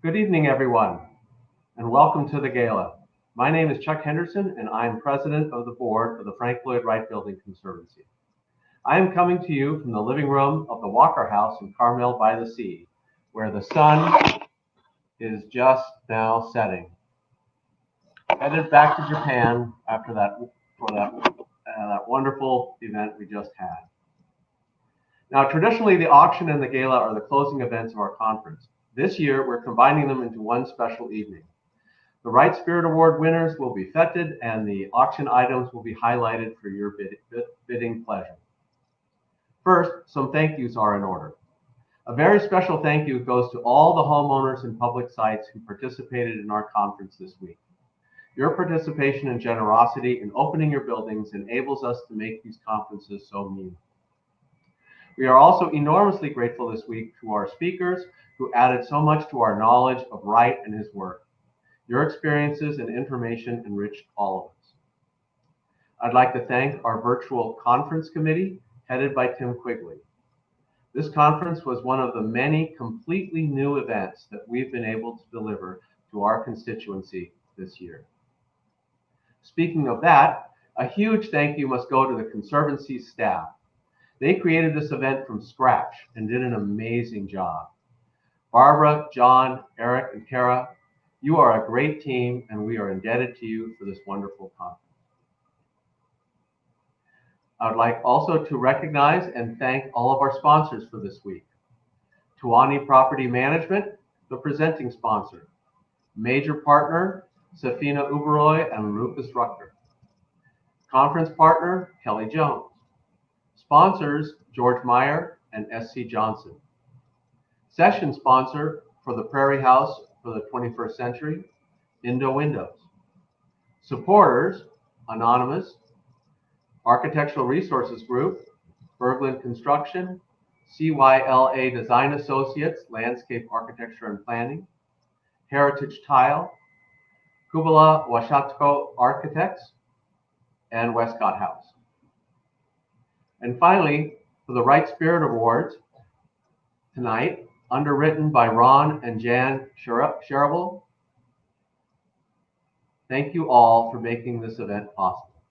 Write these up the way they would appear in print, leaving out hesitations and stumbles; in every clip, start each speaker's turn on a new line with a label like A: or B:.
A: Good evening, everyone, and welcome to the Gala. My name is Chuck Henderson, and I am President of the Board for the Frank Lloyd Wright Building Conservancy. I am coming to you from the living room of the Walker House in Carmel by the Sea, where the sun is just now setting. Headed back to Japan after that wonderful event we just had. Now, traditionally, the auction and the gala are the closing events of our conference. This year, we're combining them into one special evening. The Wright Spirit Award winners will be feted, and the auction items will be highlighted for your bidding pleasure. First, some thank yous are in order. A very special thank you goes to all the homeowners and public sites who participated in our conference this week. Your participation and generosity in opening your buildings enables us to make these conferences so meaningful. We are also enormously grateful this week to our speakers who added so much to our knowledge of Wright and his work. Your experiences and information enriched all of us. I'd like to thank our virtual conference committee headed by Tim Quigley. This conference was one of the many completely new events that we've been able to deliver to our constituency this year. Speaking of that, a huge thank you must go to the Conservancy staff. They created this event from scratch and did an amazing job. Barbara, John, Eric, and Kara, you are a great team, and we are indebted to you for this wonderful conference. I would like also to recognize and thank all of our sponsors for this week. Tuani Property Management, the presenting sponsor. Major partner, Safina Uberoy and Rufus Rucker. Conference partner, Kelly Jones. Sponsors, George Meyer and S.C. Johnson. Session sponsor for the Prairie House for the 21st Century, Indo Windows. Supporters, Anonymous, Architectural Resources Group, Berglund Construction, CYLA Design Associates, Landscape Architecture and Planning, Heritage Tile, Kubala Washatko Architects, and Westcott House. And finally, for the Wright Spirit Awards tonight, underwritten by Ron and Jan Sherrill. Thank you all for making this event possible.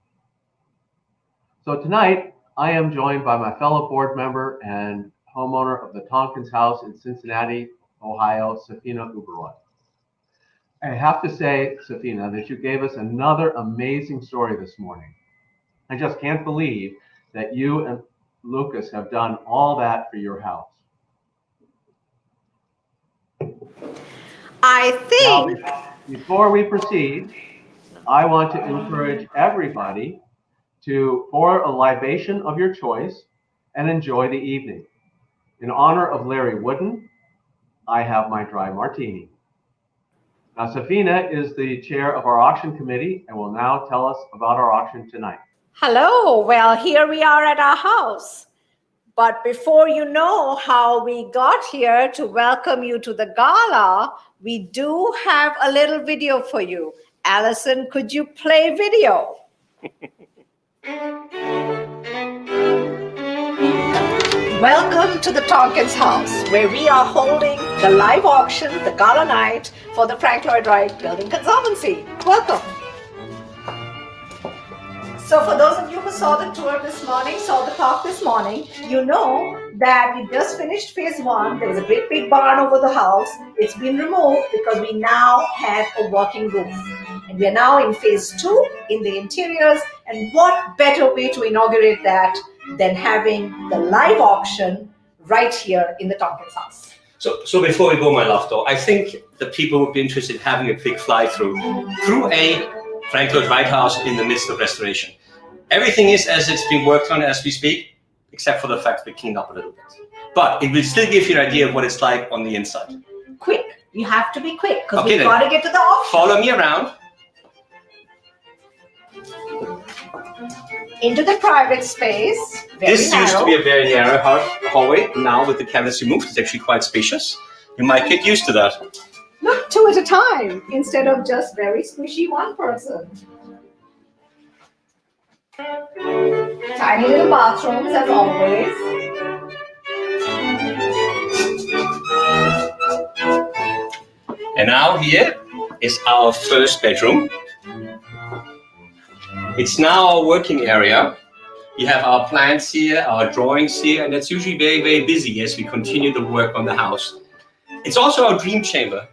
A: So tonight, I am joined by my fellow board member and homeowner of the Tompkins House in Cincinnati, Ohio, Safina Uberoy. I have to say, Safina, that you gave us another amazing story this morning. I just can't believe that you and Lucas have done all that for your house.
B: I think.
A: Now, before we proceed, I want to encourage everybody to pour a libation of your choice and enjoy the evening. In honor of Larry Wooden, I have my dry martini. Now, Safina is the chair of our auction committee and will now tell us about our auction tonight.
B: Hello, well, here we are at our house. But before you know how we got here to welcome you to the gala, we do have a little video for you. Allison, could you play video? Welcome to the Tompkins House, where we are holding the live auction, the gala night for the Frank Lloyd Wright Building Conservancy. Welcome. So for those of you who saw the tour this morning, saw the talk this morning, you know that we just finished phase one. There was a great big barn over the house. It's been removed because we now have a working roof. And we are now in phase two in the interiors. And what better way to inaugurate that than having the live auction right here in the Tompkins House.
C: So before we go, my love, though, I think the people would be interested in having a quick fly through a Frank Lloyd Wright house in the midst of restoration. Everything is as it's been worked on as we speak, except for the fact we cleaned up a little bit. But it will still give you an idea of what it's like on the inside.
B: Quick. You have to be quick because we've got to get to the auction.
C: Follow me around.
B: Into the private space.
C: This used to be a very narrow hallway. Now with the cabinets removed, it's actually quite spacious. You might get used to that.
B: Look, two at a time instead of just very squishy one person. Tiny little bathrooms as always.
C: And now here is our first bedroom. It's now our working area. We have our plans here, our drawings here, and that's usually very, very busy as we continue the work on the house. It's also our dream chamber.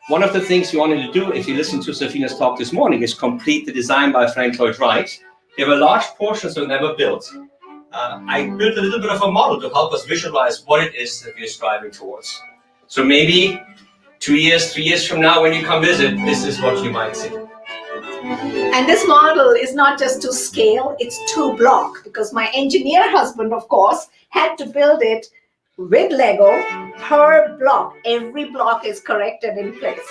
C: One of the things we wanted to do, if you listen to Safina's talk this morning, is complete the design by Lloyd Wright. There were large portions that were never built. I built a little bit of a model to help us visualize what it is that we're striving towards. So maybe 2 years, 3 years from now, when you come visit, this is what you might see.
B: And this model is not just to scale, it's to block, because my engineer husband, of course, had to build it with Lego per block. Every block is corrected in place.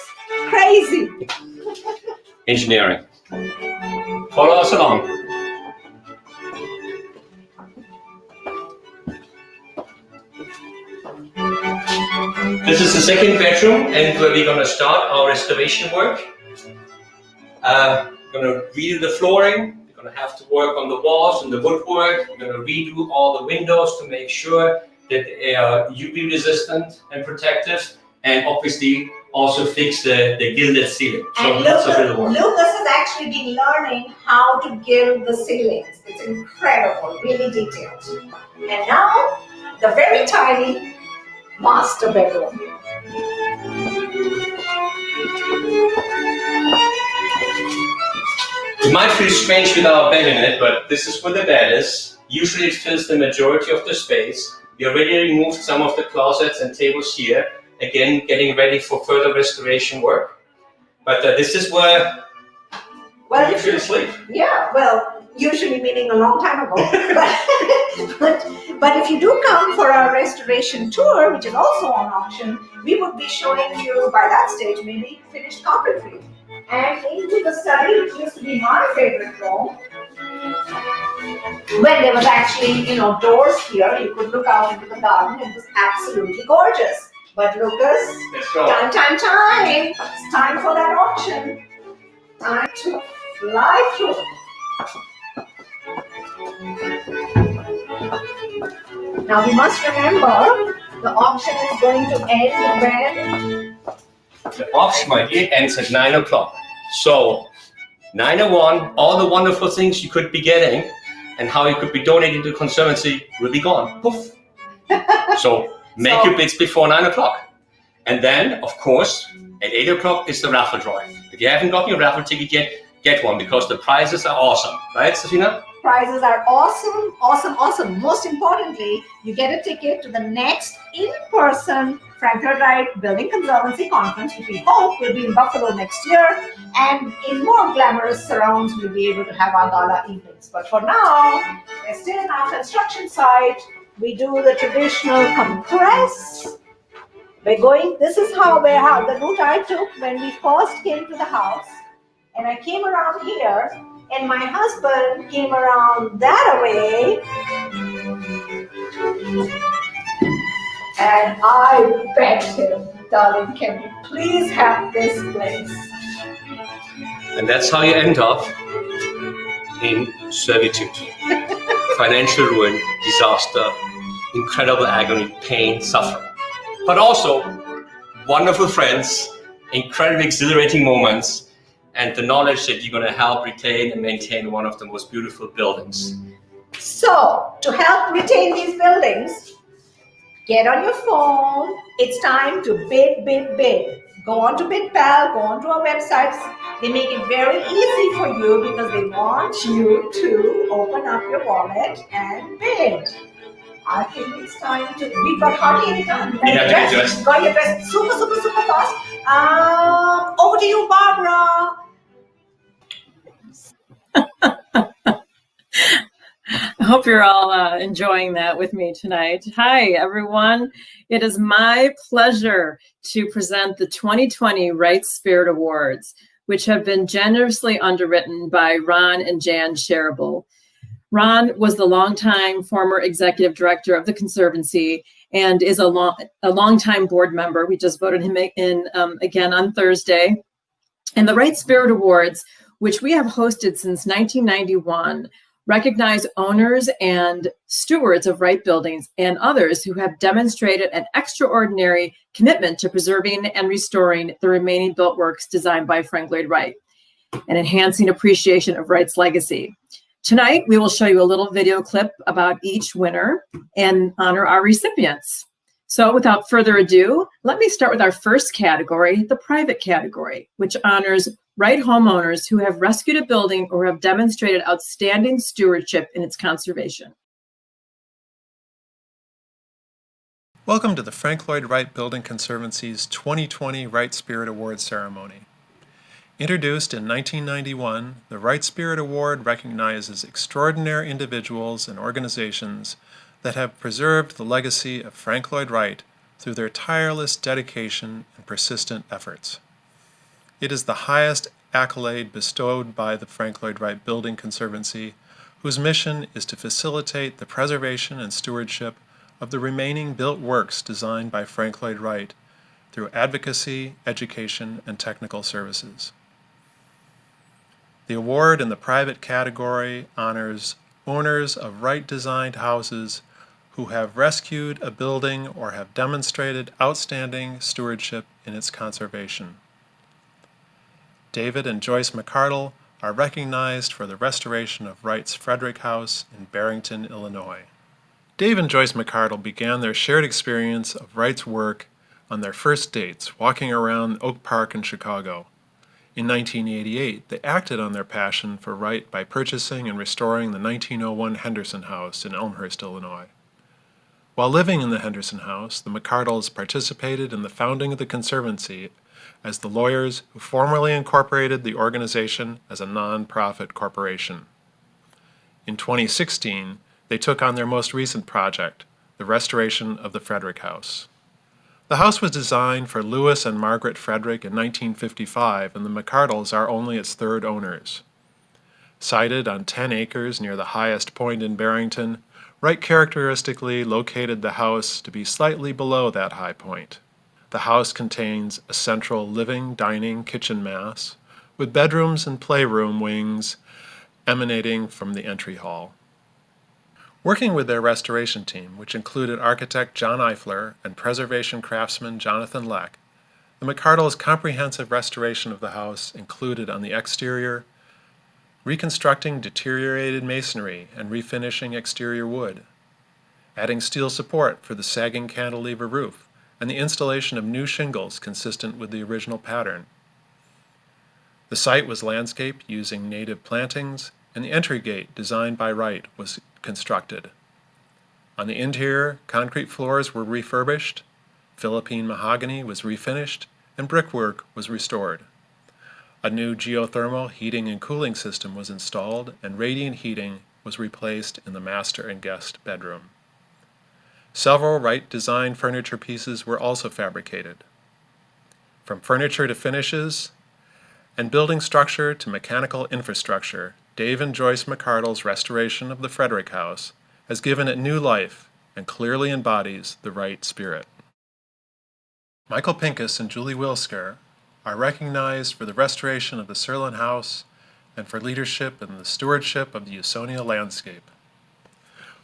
B: Crazy.
C: Engineering. Follow us along. This is the second bedroom, and where we're going to start our restoration work. We're going to redo the flooring. We're going to have to work on the walls and the woodwork. We're going to redo all the windows to make sure that they are UV resistant and protective, and obviously also fix the gilded ceiling. So
B: And
C: lots of little work.
B: Lucas has actually been learning how to gild the ceilings. It's incredible, really detailed. And now, the very tiny master bedroom.
C: It might feel strange with our bed in it, but this is where the bed is. Usually it fills the majority of the space. We already removed some of the closets and tables here. Again, getting ready for further restoration work. But this is where you feel asleep.
B: Yeah, well, usually meaning a long time ago. but if you do come for our restoration tour, which is also on auction, we would be showing you by that stage maybe finished carpentry. And into the study, which used to be my favorite room, when there was actually, doors here, you could look out into the garden. It was absolutely gorgeous. But Lucas,
C: Let's go.
B: time. It's time for that auction. Time to fly through. Now we must remember, the auction is going to end when?
C: The auction, my dear, ends at 9 o'clock. So 9:01, all the wonderful things you could be getting and how you could be donating to the Conservancy will be gone. Poof. So make your bids before 9 o'clock. And then, of course, at 8 o'clock is the raffle drawing. If you haven't gotten your raffle ticket yet, get one, because the prizes are awesome. Right, Safina?
B: Prizes are awesome. Most importantly, you get a ticket to the next in-person Lloyd Wright Building Conservancy Conference, which we hope will be in Buffalo next year. And in more glamorous surrounds, we'll be able to have our gala evenings. But for now, we're still in our construction site. We do the traditional compress. This is how the route I took when we first came to the house. And I came around here, and my husband came around that way. And I begged him, darling, can you please have this place?
C: And that's how you end up in servitude. Financial ruin, disaster, incredible agony, pain, suffering. But also wonderful friends, incredibly exhilarating moments, and the knowledge that you're going to help retain and maintain one of the most beautiful buildings.
B: So, to help retain these buildings, get on your phone. It's time to bid. Go on to BidPal, go on to our websites. They make it very easy for you because they want you to open up your wallet and bid. I think it's time to. We've got hardly any time.
C: Yeah, get dressed.
B: Got to get dressed super fast. Over to you, Barbara.
D: I hope you're all enjoying that with me tonight. Hi, everyone. It is my pleasure to present the 2020 Wright Spirit Awards, which have been generously underwritten by Ron and Jan Sharable. Ron was the longtime former executive director of the Conservancy and is a longtime board member. We just voted him in again on Thursday. And the Wright Spirit Awards, which we have hosted since 1991, recognize owners and stewards of Wright buildings and others who have demonstrated an extraordinary commitment to preserving and restoring the remaining built works designed by Frank Lloyd Wright and enhancing appreciation of Wright's legacy. Tonight, we will show you a little video clip about each winner and honor our recipients. So without further ado, let me start with our first category, the private category, which honors Wright homeowners who have rescued a building or have demonstrated outstanding stewardship in its conservation.
E: Welcome to the Frank Lloyd Wright Building Conservancy's 2020 Wright Spirit Award ceremony. Introduced in 1991, the Wright Spirit Award recognizes extraordinary individuals and organizations that have preserved the legacy of Frank Lloyd Wright through their tireless dedication and persistent efforts. It is the highest accolade bestowed by the Frank Lloyd Wright Building Conservancy, whose mission is to facilitate the preservation and stewardship of the remaining built works designed by Frank Lloyd Wright through advocacy, education, and technical services. The award in the private category honors owners of Wright-designed houses who have rescued a building or have demonstrated outstanding stewardship in its conservation. David and Joyce McCardle are recognized for the restoration of Wright's Frederick House in Barrington, Illinois. Dave and Joyce McCardle began their shared experience of Wright's work on their first dates, walking around Oak Park in Chicago. In 1988, they acted on their passion for Wright by purchasing and restoring the 1901 Henderson House in Elmhurst, Illinois. While living in the Henderson House, the McCardles participated in the founding of the Conservancy as the lawyers who formally incorporated the organization as a non-profit corporation. In 2016, they took on their most recent project, the restoration of the Frederick House. The house was designed for Louis and Margaret Frederick in 1955, and the McCardles are only its third owners. Sited on 10 acres near the highest point in Barrington, Wright characteristically located the house to be slightly below that high point. The house contains a central living, dining, kitchen mass, with bedrooms and playroom wings emanating from the entry hall. Working with their restoration team, which included architect John Eifler and preservation craftsman Jonathan Leck, the McCardles' comprehensive restoration of the house included on the exterior, reconstructing deteriorated masonry and refinishing exterior wood, adding steel support for the sagging cantilever roof, and the installation of new shingles consistent with the original pattern. The site was landscaped using native plantings, and the entry gate, designed by Wright, was constructed. On the interior, concrete floors were refurbished, Philippine mahogany was refinished, and brickwork was restored. A new geothermal heating and cooling system was installed, and radiant heating was replaced in the master and guest bedroom. Several Wright-designed furniture pieces were also fabricated. From furniture to finishes, and building structure to mechanical infrastructure, Dave and Joyce McCardle's restoration of the Frederick House has given it new life and clearly embodies the Wright spirit. Michael Pincus and Julie Wilsker are recognized for the restoration of the Sirlin House and for leadership in the stewardship of the Usonia landscape.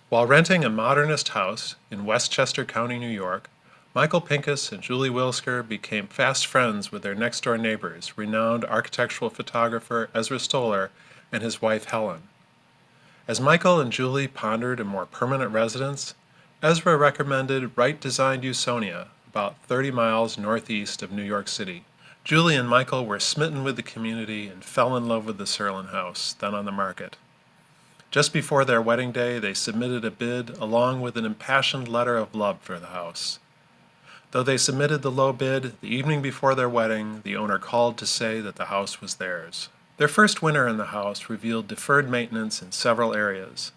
E: While renting a modernist house in Westchester County, New York, Michael Pincus and Julie Wilsker became fast friends with their next-door neighbors, renowned architectural photographer Ezra Stoller and his wife Helen. As Michael and Julie pondered a more permanent residence, Ezra recommended Wright-designed Usonia, about 30 miles northeast of New York City. Julie and Michael were smitten with the community and fell in love with the Sirlin House, then on the market. Just before their wedding day, they submitted a bid along with an impassioned letter of love for the house. Though they submitted the low bid, the evening before their wedding, the owner called to say that the house was theirs. Their first winter in the house revealed deferred maintenance in several areas.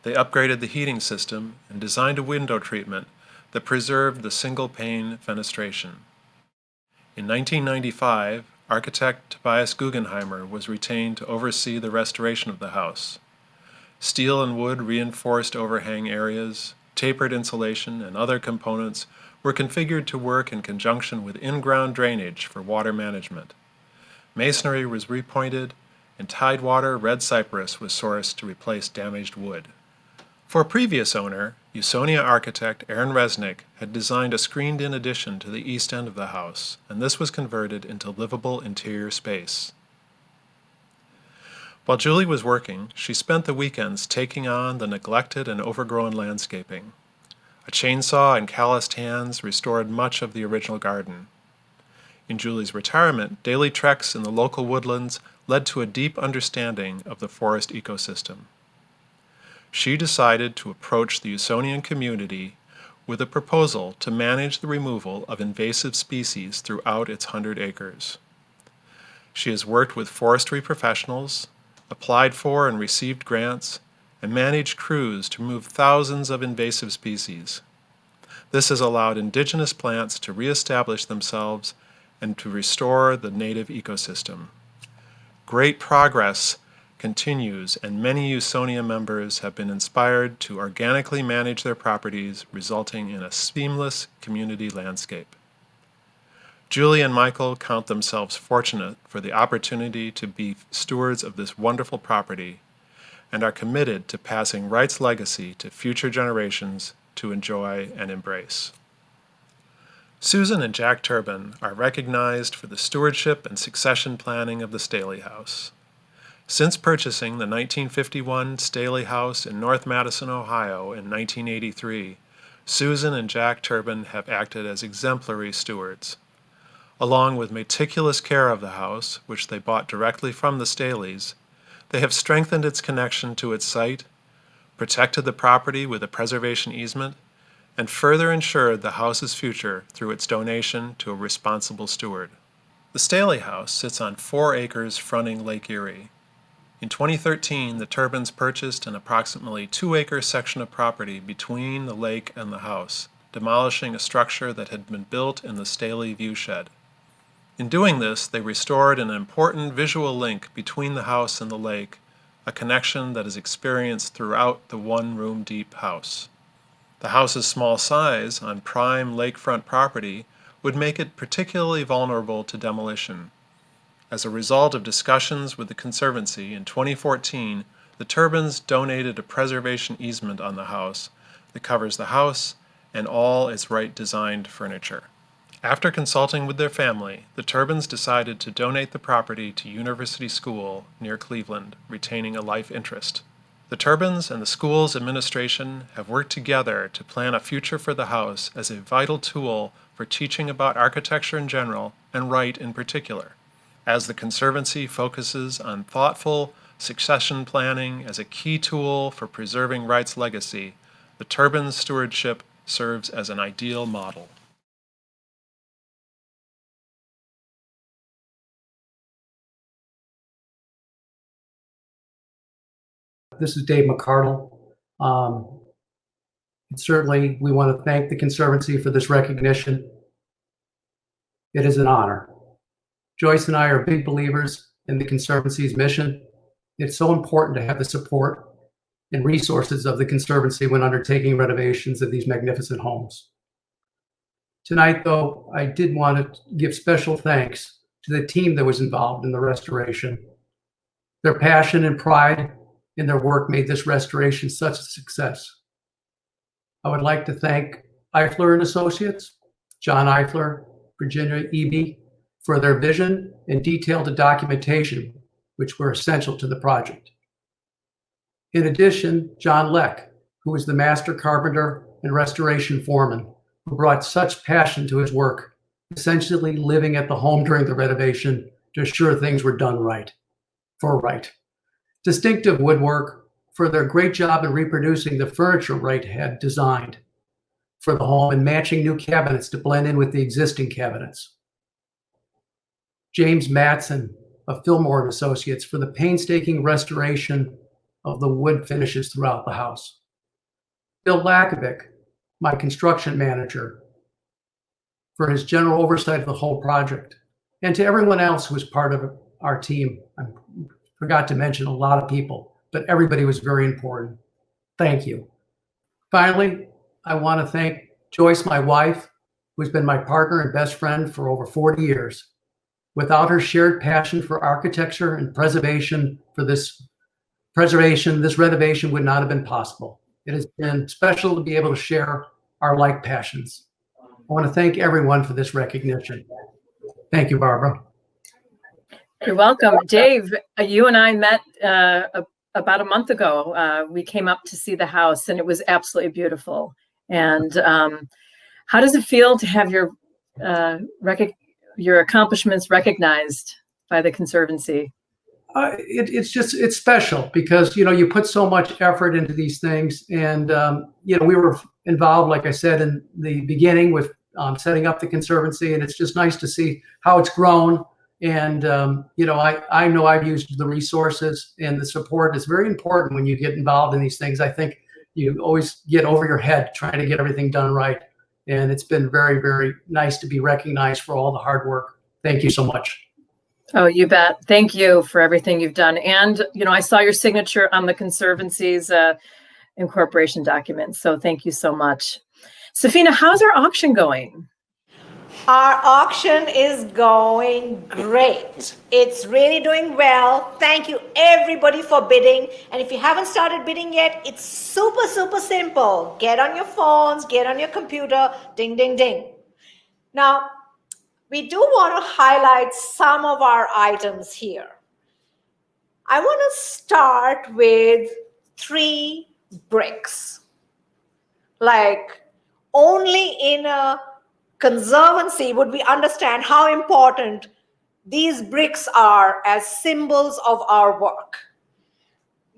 E: They upgraded the heating system and designed a window treatment that preserved the single-pane fenestration. In 1995, architect Tobias Guggenheimer was retained to oversee the restoration of the house. Steel and wood reinforced overhang areas, tapered insulation, and other components were configured to work in conjunction with in-ground drainage for water management. Masonry was repointed, and Tidewater red cypress was sourced to replace damaged wood. For a previous owner, Usonia architect Aaron Resnick had designed a screened-in addition to the east end of the house, and this was converted into livable interior space. While Julie was working, she spent the weekends taking on the neglected and overgrown landscaping. A chainsaw and calloused hands restored much of the original garden. In Julie's retirement, daily treks in the local woodlands led to a deep understanding of the forest ecosystem. She decided to approach the Usonian community with a proposal to manage the removal of invasive species throughout its 100 acres. She has worked with forestry professionals, applied for and received grants, and managed crews to remove thousands of invasive species. This has allowed indigenous plants to reestablish themselves and to restore the native ecosystem. Great progress continues, and many Usonia members have been inspired to organically manage their properties, resulting in a seamless community landscape. Julie and Michael count themselves fortunate for the opportunity to be stewards of this wonderful property and are committed to passing Wright's legacy to future generations to enjoy and embrace. Susan and Jack Turben are recognized for the stewardship and succession planning of the Staley House. Since purchasing the 1951 Staley House in North Madison, Ohio in 1983, Susan and Jack Turben have acted as exemplary stewards. Along with meticulous care of the house, which they bought directly from the Staleys, they have strengthened its connection to its site, protected the property with a preservation easement, and further ensured the house's future through its donation to a responsible steward. The Staley House sits on 4 acres fronting Lake Erie. In 2013, the Turbens purchased an approximately 2-acre section of property between the lake and the house, demolishing a structure that had been built in the Staley viewshed. In doing this, they restored an important visual link between the house and the lake, a connection that is experienced throughout the one-room-deep house. The house's small size on prime lakefront property would make it particularly vulnerable to demolition. As a result of discussions with the Conservancy in 2014, the Turbens donated a preservation easement on the house that covers the house and all its Wright-designed furniture. After consulting with their family, the Turbens decided to donate the property to University School near Cleveland, retaining a life interest. The Turbens and the school's administration have worked together to plan a future for the house as a vital tool for teaching about architecture in general and Wright in particular. As the Conservancy focuses on thoughtful succession planning as a key tool for preserving Wright's legacy, the Turbens' stewardship serves as an ideal model.
F: This is Dave McCardle. Certainly, we want to thank the Conservancy for this recognition. It is an honor. Joyce and I are big believers in the Conservancy's mission. It's so important to have the support and resources of the Conservancy when undertaking renovations of these magnificent homes. Tonight, though, I did want to give special thanks to the team that was involved in the restoration. Their passion and pride in their work made this restoration such a success. I would like to thank Eifler and Associates, John Eifler, Virginia Eby, for their vision and detailed documentation, which were essential to the project. In addition, John Leck, who was the master carpenter and restoration foreman, who brought such passion to his work, essentially living at the home during the renovation to ensure things were done right, for Wright. Distinctive woodwork for their great job in reproducing the furniture Wright had designed for the home and matching new cabinets to blend in with the existing cabinets. James Matson of Fillmore & Associates for the painstaking restoration of the wood finishes throughout the house. Bill Lakovic, my construction manager, for his general oversight of the whole project. And to everyone else who was part of our team. I forgot to mention a lot of people, but everybody was very important. Thank you. Finally, I want to thank Joyce, my wife, who's been my partner and best friend for over 40 years. Without her shared passion for architecture and preservation, this renovation would not have been possible. It has been special to be able to share our like passions. I want to thank everyone for this recognition. Thank you, Barbara.
D: You're welcome. Dave, you and I met about a month ago. We came up to see the house, and it was absolutely beautiful. And how does it feel to have your accomplishments recognized by the Conservancy?
F: It's special because, you put so much effort into these things. And, we were involved, like I said, in the beginning with setting up the Conservancy. And it's just nice to see how it's grown. And, I know I've used the resources, and the support is very important when you get involved in these things. I think you always get over your head trying to get everything done right. And it's been very, very nice to be recognized for all the hard work. Thank you so much.
D: Oh, you bet. Thank you for everything you've done. And, I saw your signature on the Conservancy's incorporation document. So thank you so much. Safina, how's our auction going?
B: Our auction is going great. It's really doing well. Thank you everybody for bidding. And if you haven't started bidding yet, it's super, super simple. Get on your phones, get on your computer, ding, ding, ding. Now, we do want to highlight some of our items here. I want to start with 3 bricks. Like, only in a Conservancy would we understand how important these bricks are as symbols of our work.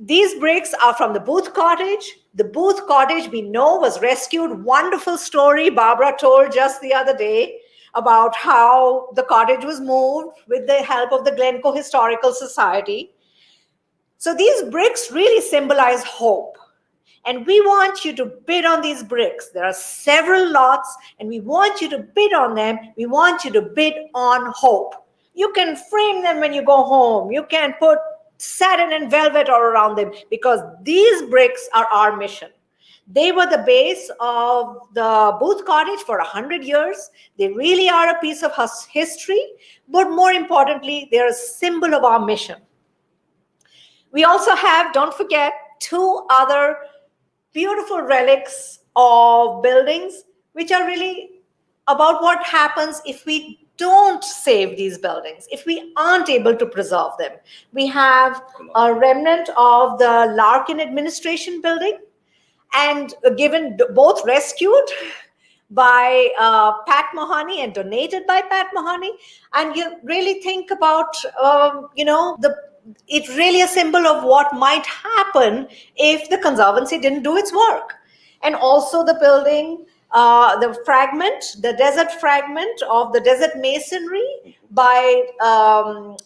B: These bricks are from the Booth Cottage. The Booth Cottage, we know, was rescued. Wonderful story Barbara told just the other day about how the cottage was moved with the help of the Glencoe Historical Society. So these bricks really symbolize hope. And we want you to bid on these bricks. There are several lots, and we want you to bid on them. We want you to bid on hope. You can frame them when you go home. You can put satin and velvet all around them, because these bricks are our mission. They were the base of the Booth Cottage for 100 years. They really are a piece of history, but more importantly, they're a symbol of our mission. We also have, don't forget, 2 other beautiful relics of buildings, which are really about what happens if we don't save these buildings, if we aren't able to preserve them. We have a remnant of the Larkin Administration building, and given both rescued by Pat Mahoney and donated by Pat Mahoney. And you really think about, it's really a symbol of what might happen if the Conservancy didn't do its work. And also the building, the desert fragment of the desert masonry of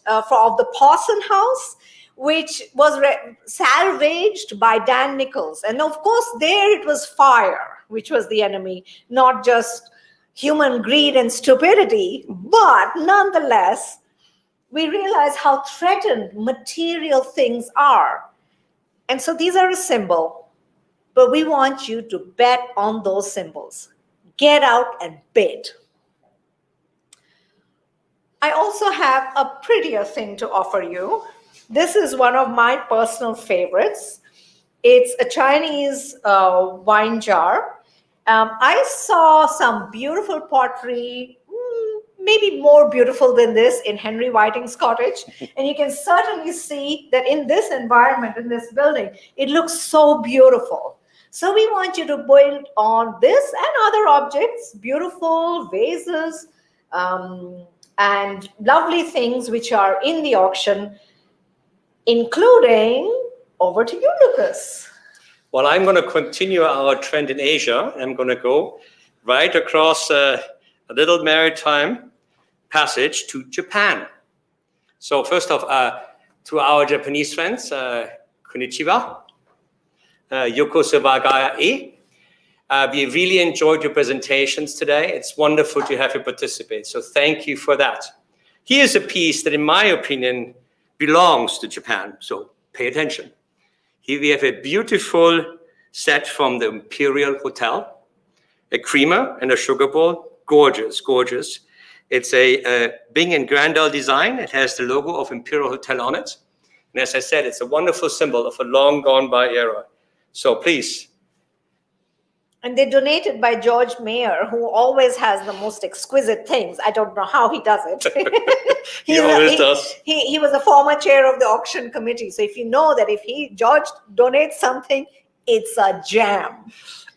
B: the Pawson House, which was salvaged by Dan Nichols. And of course, there it was fire, which was the enemy, not just human greed and stupidity, but nonetheless, we realize how threatened material things are. And so these are a symbol, but we want you to bet on those symbols. Get out and bid. I also have a prettier thing to offer you. This is one of my personal favorites. It's a Chinese wine jar. I saw some beautiful pottery, maybe more beautiful than this, in Henry Whiting's cottage. And you can certainly see that in this environment, in this building, it looks so beautiful. So we want you to build on this and other objects, beautiful vases, and lovely things which are in the auction, including, over to you, Lucas.
C: Well, I'm going to continue our trend in Asia. I'm going to go right across a little maritime passage to Japan. So first off, to our Japanese friends, konnichiwa, yokosoba e. We really enjoyed your presentations today. It's wonderful to have you participate. So thank you for that. Here's a piece that, in my opinion, belongs to Japan. So pay attention. Here we have a beautiful set from the Imperial Hotel, a creamer and a sugar bowl. Gorgeous, gorgeous. It's a Bing and Grandel design. It has the logo of Imperial Hotel on it. And as I said, it's a wonderful symbol of a long gone by era. So please.
B: And they're donated by George Mayer, who always has the most exquisite things. I don't know how he does it.
C: He always does.
B: He was a former chair of the auction committee. So if you know that if George donates something, it's a gem.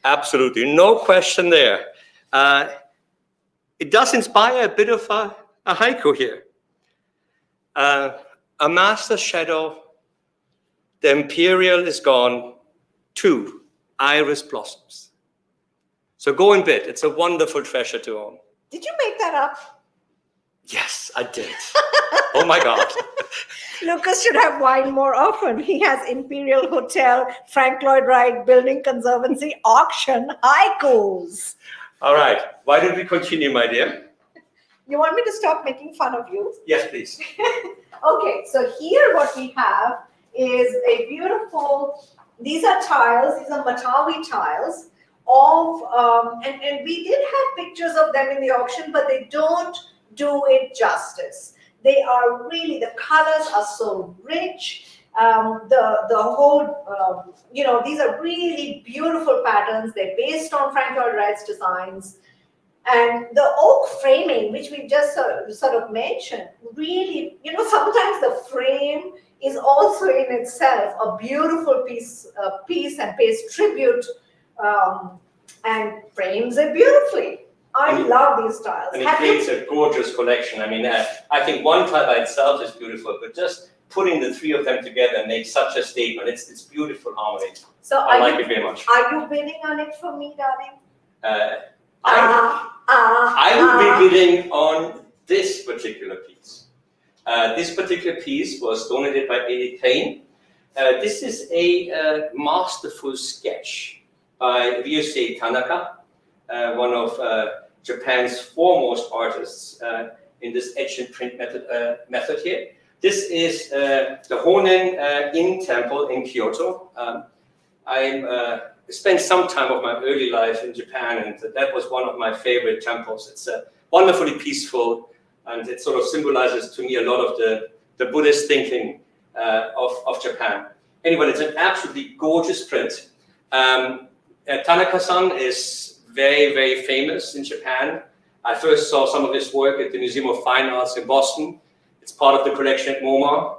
C: Absolutely. No question there. It does inspire a bit of a haiku here. A master shadow, the imperial is gone, 2 iris blossoms. So go in bid. It's a wonderful treasure to own.
B: Did you make that up?
C: Yes, I did. Oh my God.
B: Lucas should have wine more often. He has Imperial Hotel, Frank Lloyd Wright, Building Conservancy, auction, haikus.
C: All right. Why don't we continue, my dear?
B: You want me to stop making fun of you?
C: Yes, please.
B: Okay, so here what we have is a beautiful, these are tiles, these are Matawi tiles of, and we did have pictures of them in the auction, but they don't do it justice. They are really, the colors are so rich. The whole, these are really beautiful patterns. They're based on Frank Lloyd Wright's designs. And the oak framing, which we just sort of mentioned, really, sometimes the frame is also in itself a beautiful piece and pays tribute and frames it beautifully. I love these tiles.
C: And it creates a gorgeous collection. I mean, I think one tile by itself is beautiful, but just putting the 3 of them together makes such a statement. It's beautiful harmony.
B: So
C: I like it very much.
B: Are you bidding on it for me, darling?
C: I will be bidding on this particular piece. This particular piece was donated by Edith Payne. This is a masterful sketch by Ryusei Tanaka, one of Japan's foremost artists in this etch and print method here. This is the Honen In Temple in Kyoto. I spent some time of my early life in Japan, and that was one of my favorite temples. It's wonderfully peaceful, and it sort of symbolizes to me a lot of the Buddhist thinking of Japan. Anyway, it's an absolutely gorgeous print. Tanaka-san is very, very famous in Japan. I first saw some of his work at the Museum of Fine Arts in Boston. It's part of the collection at MoMA.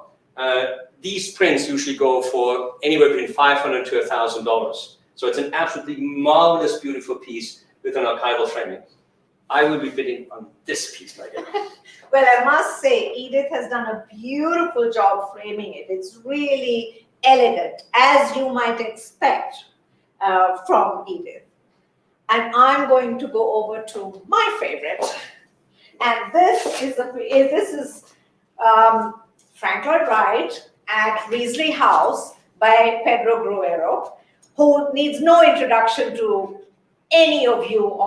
C: These prints usually go for anywhere between $500 to $1,000. So it's an absolutely marvelous, beautiful piece with an archival framing. I will be bidding on this piece right here.
B: Well, I must say, Edith has done a beautiful job framing it. It's really elegant, as you might expect from Edith. And I'm going to go over to my favorite. And this is Frank Lloyd Wright at Risley House by Pedro Gruero, who needs no introduction to any of you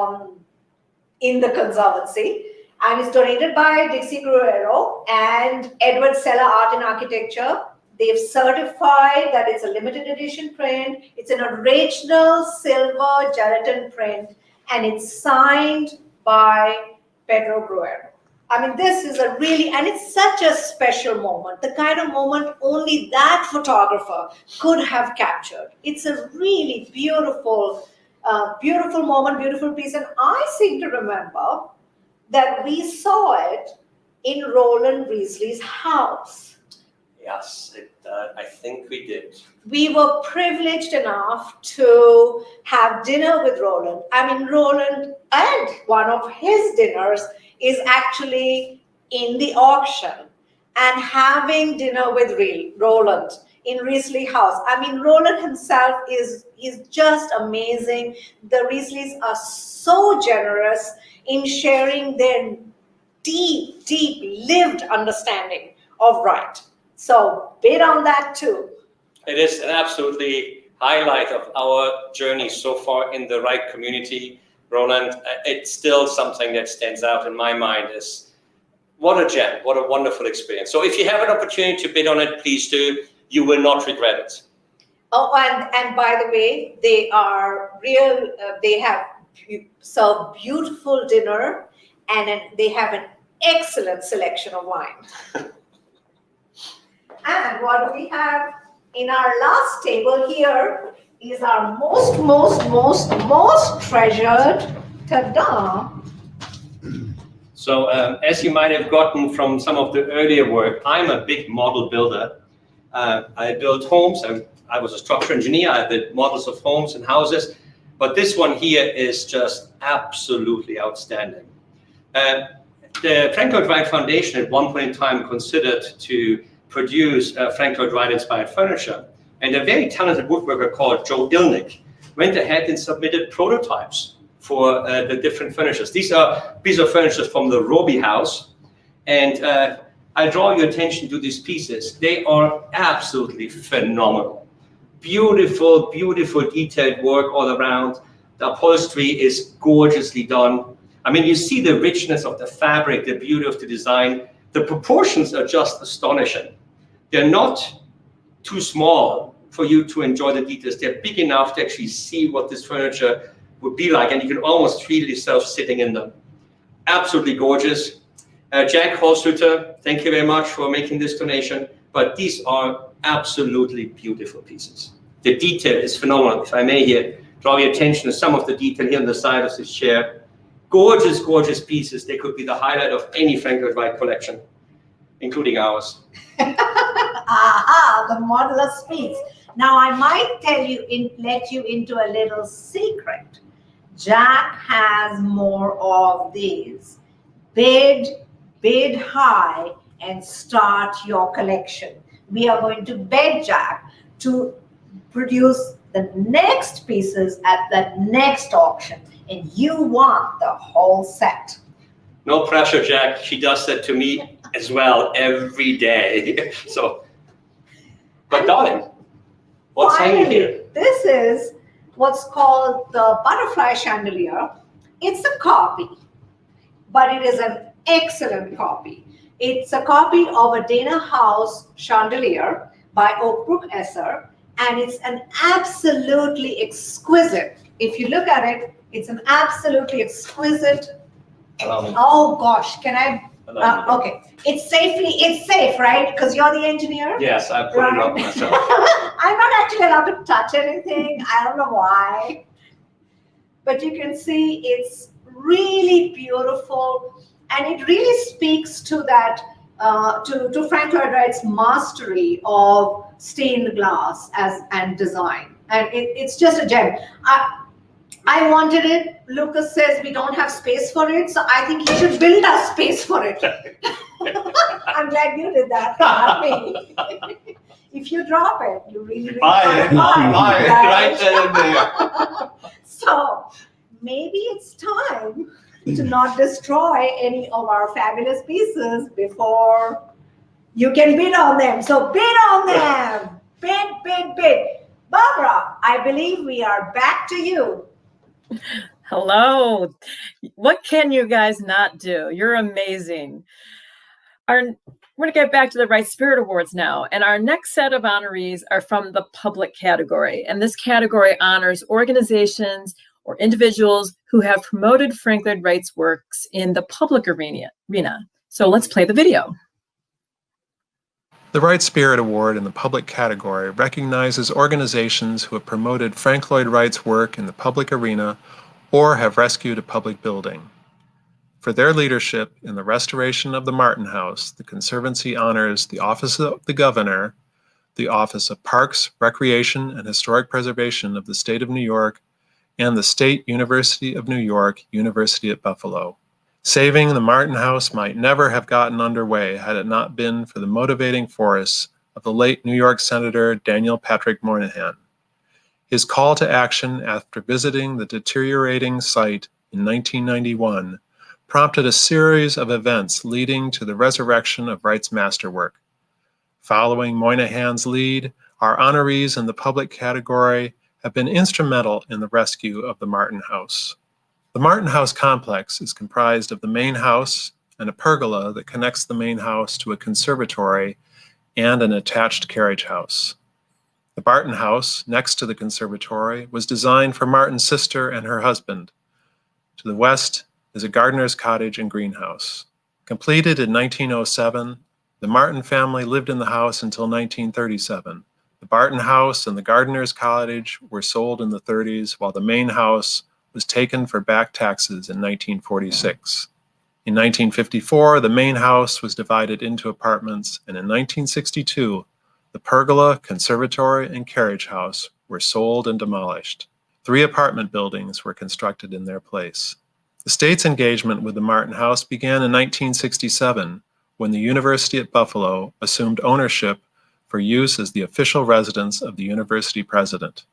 B: in the Conservancy, and is donated by Dixie Gruero and Edward Seller Art and Architecture. They've certified that it's a limited edition print. It's an original silver gelatin print, and it's signed by Pedro Gruero. I mean, this is a really, and it's such a special moment, the kind of moment only that photographer could have captured. It's a really beautiful, beautiful moment, beautiful piece. And I seem to remember that we saw it in Roland Risley's house.
C: Yes, I think we did.
B: We were privileged enough to have dinner with Roland. I mean, Roland, and one of his dinners is actually in the auction, and having dinner with Roland in Risley House. I mean, Roland himself is just amazing. The Risleys are so generous in sharing their deep, deep lived understanding of Wright. So bid on that too.
C: It is an absolutely highlight of our journey so far in the Wright community. Roland, it's still something that stands out in my mind is what a gem, what a wonderful experience. So if you have an opportunity to bid on it, please do. You will not regret it.
B: Oh, and by the way, they are real, they have served beautiful dinner and they have an excellent selection of wine. And what do we have in our last table here is our most treasured, ta-da.
C: So as you might have gotten from some of the earlier work, I'm a big model builder. I build homes. I was a structural engineer. I built models of homes and houses. But this one here is just absolutely outstanding. The Frank Lloyd Wright Foundation at one point in time considered to produce Frank Lloyd Wright inspired furniture. And a very talented woodworker called Joe Ilnick went ahead and submitted prototypes for the different furnitures. These are pieces of furniture from the Roby house. And I draw your attention to these pieces. They are absolutely phenomenal. Beautiful, beautiful detailed work all around. The upholstery is gorgeously done. I mean, you see the richness of the fabric, the beauty of the design. The proportions are just astonishing. They're not too small for you to enjoy the details. They're big enough to actually see what this furniture would be like, and you can almost feel yourself sitting in them. Absolutely gorgeous. Jack Holzhütter, thank you very much for making this donation, but these are absolutely beautiful pieces. The detail is phenomenal. If I may here, draw your attention to some of the detail here on the side of this chair. Gorgeous, gorgeous pieces. They could be the highlight of any Frank Lloyd Wright collection, including ours.
B: Aha, the modeler speaks. Now I might let you into a little secret. Jack has more of these. Bid high and start your collection. We are going to beg Jack to produce the next pieces at the next auction, and you want the whole set.
C: No pressure, Jack. She does that to me as well every day. So, but darling, what's hanging here?
B: This is what's called the butterfly chandelier. It's a copy, but it is an excellent copy. It's a copy of a Dana House chandelier by Oakbrook Esser, and it's an absolutely exquisite, if you look at it, it's an absolutely exquisite, oh gosh, can I, okay, it's safe, right? Because you're the engineer?
C: Yes, I put it up myself.
B: I'm not actually allowed to touch anything. I don't know why. But you can see it's really beautiful, and it really speaks to that, to Frank Lloyd Wright's mastery of stained glass and design. And it's just a gem. I wanted it. Lucas says we don't have space for it, so I think he should build us space for it. I'm glad you did that, not me. If you drop it, you really
C: Buy it, right there and there.
B: So maybe it's time to not destroy any of our fabulous pieces before you can bid on them. So bid on them. Bid. Barbara, I believe we are back to you.
D: Hello. What can you guys not do? You're amazing. We're going to get back to the Right Spirit Awards now. And our next set of honorees are from the public category. And this category honors organizations or individuals who have promoted Frank Lloyd Wright's works in the public arena. So let's play the video.
E: The Right Spirit Award in the public category recognizes organizations who have promoted Frank Lloyd Wright's work in the public arena or have rescued a public building. For their leadership in the restoration of the Martin House, the Conservancy honors the Office of the Governor, the Office of Parks, Recreation, and Historic Preservation of the State of New York, and the State University of New York, University at Buffalo. Saving the Martin House might never have gotten underway had it not been for the motivating force of the late New York Senator Daniel Patrick Moynihan. His call to action after visiting the deteriorating site in 1991 prompted a series of events leading to the resurrection of Wright's masterwork. Following Moynihan's lead, our honorees in the public category have been instrumental in the rescue of the Martin House. The Martin House complex is comprised of the main house and a pergola that connects the main house to a conservatory and an attached carriage house. The Barton House, next to the conservatory, was designed for Martin's sister and her husband. To the west is a gardener's cottage and greenhouse. Completed in 1907, the Martin family lived in the house until 1937. The Barton House and the gardener's cottage were sold in the 30s, while the main house was taken for back taxes in 1946. In 1954, the main house was divided into apartments, and in 1962, the pergola, conservatory, and carriage house were sold and demolished. 3 apartment buildings were constructed in their place. The state's engagement with the Martin House began in 1967, when the University at Buffalo assumed ownership for use as the official residence of the university president.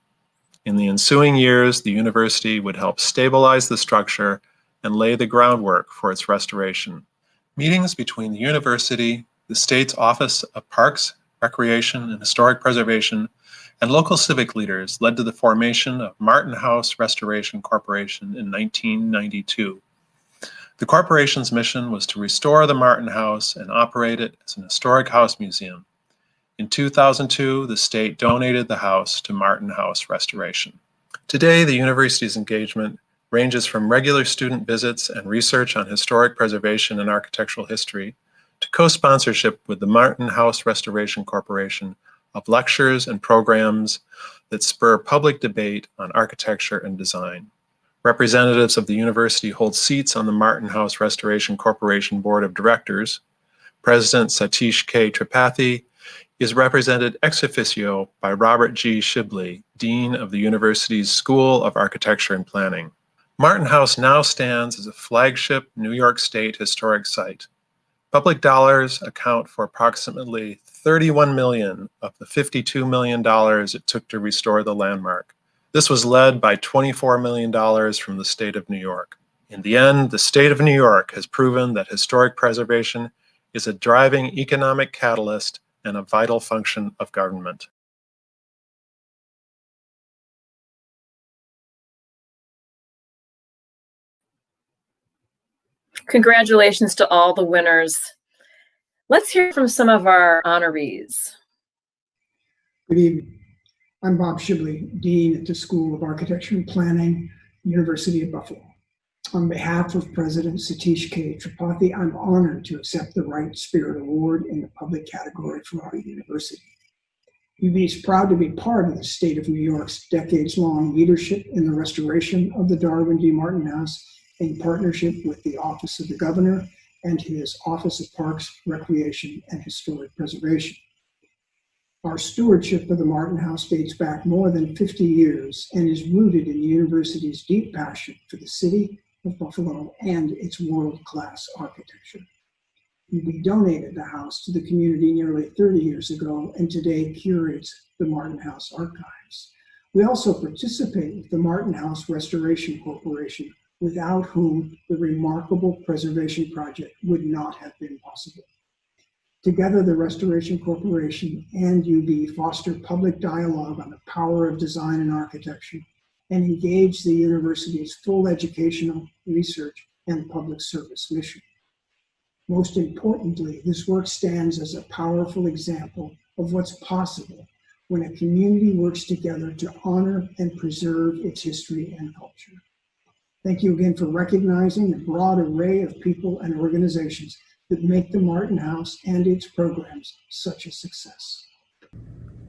E: In the ensuing years, the university would help stabilize the structure and lay the groundwork for its restoration. Meetings between the university, the state's Office of Parks, Recreation, and Historic Preservation, and local civic leaders led to the formation of Martin House Restoration Corporation in 1992. The corporation's mission was to restore the Martin House and operate it as an historic house museum. In 2002, the state donated the house to Martin House Restoration. Today, the university's engagement ranges from regular student visits and research on historic preservation and architectural history to co-sponsorship with the Martin House Restoration Corporation of lectures and programs that spur public debate on architecture and design. Representatives of the university hold seats on the Martin House Restoration Corporation Board of Directors. President Satish K. Tripathi is represented ex officio by Robert G. Shibley, Dean of the university's School of Architecture and Planning. Martin House now stands as a flagship New York State historic site. Public dollars account for approximately $31 million of the $52 million it took to restore the landmark. This was led by $24 million from the state of New York. In the end, the state of New York has proven that historic preservation is a driving economic catalyst and a vital function of government.
D: Congratulations to all the winners. Let's hear from some of our honorees.
G: Good evening. I'm Bob Shibley, Dean at the School of Architecture and Planning, University of Buffalo. On behalf of President Satish K. Tripathi, I'm honored to accept the Wright Spirit Award in the public category for our university. UB is proud to be part of the state of New York's decades-long leadership in the restoration of the Darwin D. Martin House in partnership with the Office of the Governor and his Office of Parks, Recreation, and Historic Preservation. Our stewardship of the Martin House dates back more than 50 years and is rooted in the university's deep passion for the city of Buffalo and its world-class architecture. We donated the house to the community nearly 30 years ago and today curates the Martin House archives. We also participate with the Martin House Restoration Corporation, without whom the remarkable preservation project would not have been possible. Together, the Restoration Corporation and UB foster public dialogue on the power of design and architecture and engage the university's full educational, research, and public service mission. Most importantly, this work stands as a powerful example of what's possible when a community works together to honor and preserve its history and culture. Thank you again for recognizing the broad array of people and organizations that make the Martin House and its programs such a success.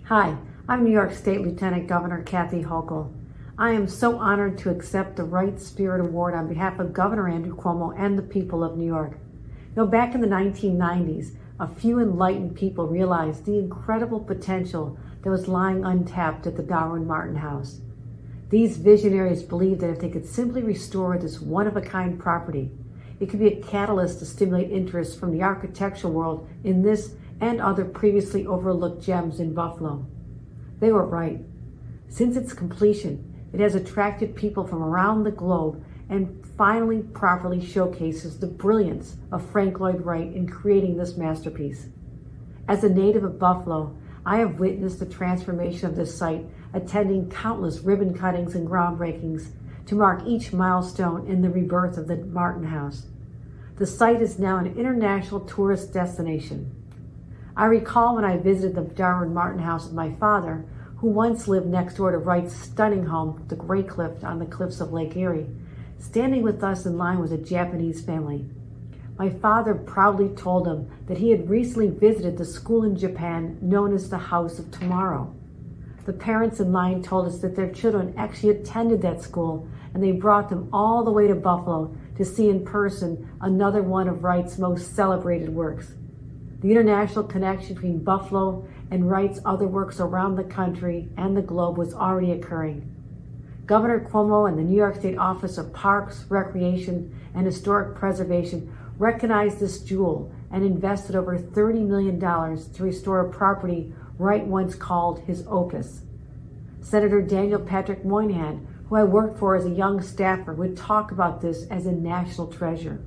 H: Hi, I'm New York State Lieutenant Governor Kathy Hochul. I am so honored to accept the Wright Spirit Award on behalf of Governor Andrew Cuomo and the people of New York. You know, back in the 1990s, a few enlightened people realized the incredible potential that was lying untapped at the Darwin Martin House. These visionaries believed that if they could simply restore this one-of-a-kind property, it could be a catalyst to stimulate interest from the architectural world in this and other previously overlooked gems in Buffalo. They were right. Since its completion, it has attracted people from around the globe and finally properly showcases the brilliance of Frank Lloyd Wright in creating this masterpiece. As a native of Buffalo, I have witnessed the transformation of this site, attending countless ribbon cuttings and groundbreakings to mark each milestone in the rebirth of the Martin House. The site is now an international tourist destination. I recall when I visited the Darwin Martin House with my father, who once lived next door to Wright's stunning home, the Great Cliff on the cliffs of Lake Erie, Standing with us in line was a Japanese family. My father proudly told them that he had recently visited the school in Japan known as the House of Tomorrow. The parents in line told us that their children actually attended that school, and they brought them all the way to Buffalo to see in person another one of Wright's most celebrated works. The international connection between Buffalo and Wright's other works around the country and the globe was already occurring. Governor Cuomo and the New York State Office of Parks, Recreation, and Historic Preservation recognized this jewel and invested over $30 million to restore a property Wright once called his opus. Senator Daniel Patrick Moynihan, who I worked for as a young staffer, would talk about this as a national treasure.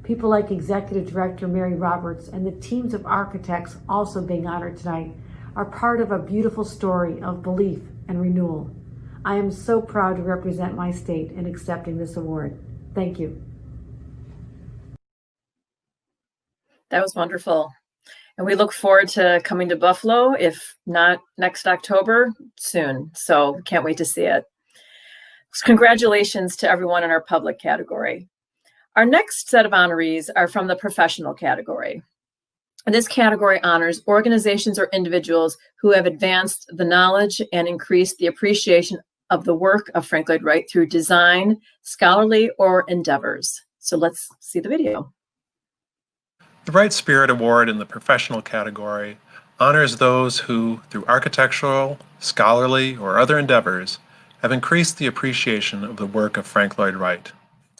H: People like Executive Director Mary Roberts and the teams of architects also being honored tonight are part of a beautiful story of belief and renewal. I am so proud to represent my state in accepting this award. Thank you.
D: That was wonderful. And we look forward to coming to Buffalo, if not next October, soon. So can't wait to see it. Congratulations to everyone in our public category. Our next set of honorees are from the professional category. And this category honors organizations or individuals who have advanced the knowledge and increased the appreciation of the work of Frank Lloyd Wright through design, scholarly, or endeavors. So let's see the video.
E: The Wright Spirit Award in the professional category honors those who, through architectural, scholarly, or other endeavors, have increased the appreciation of the work of Frank Lloyd Wright.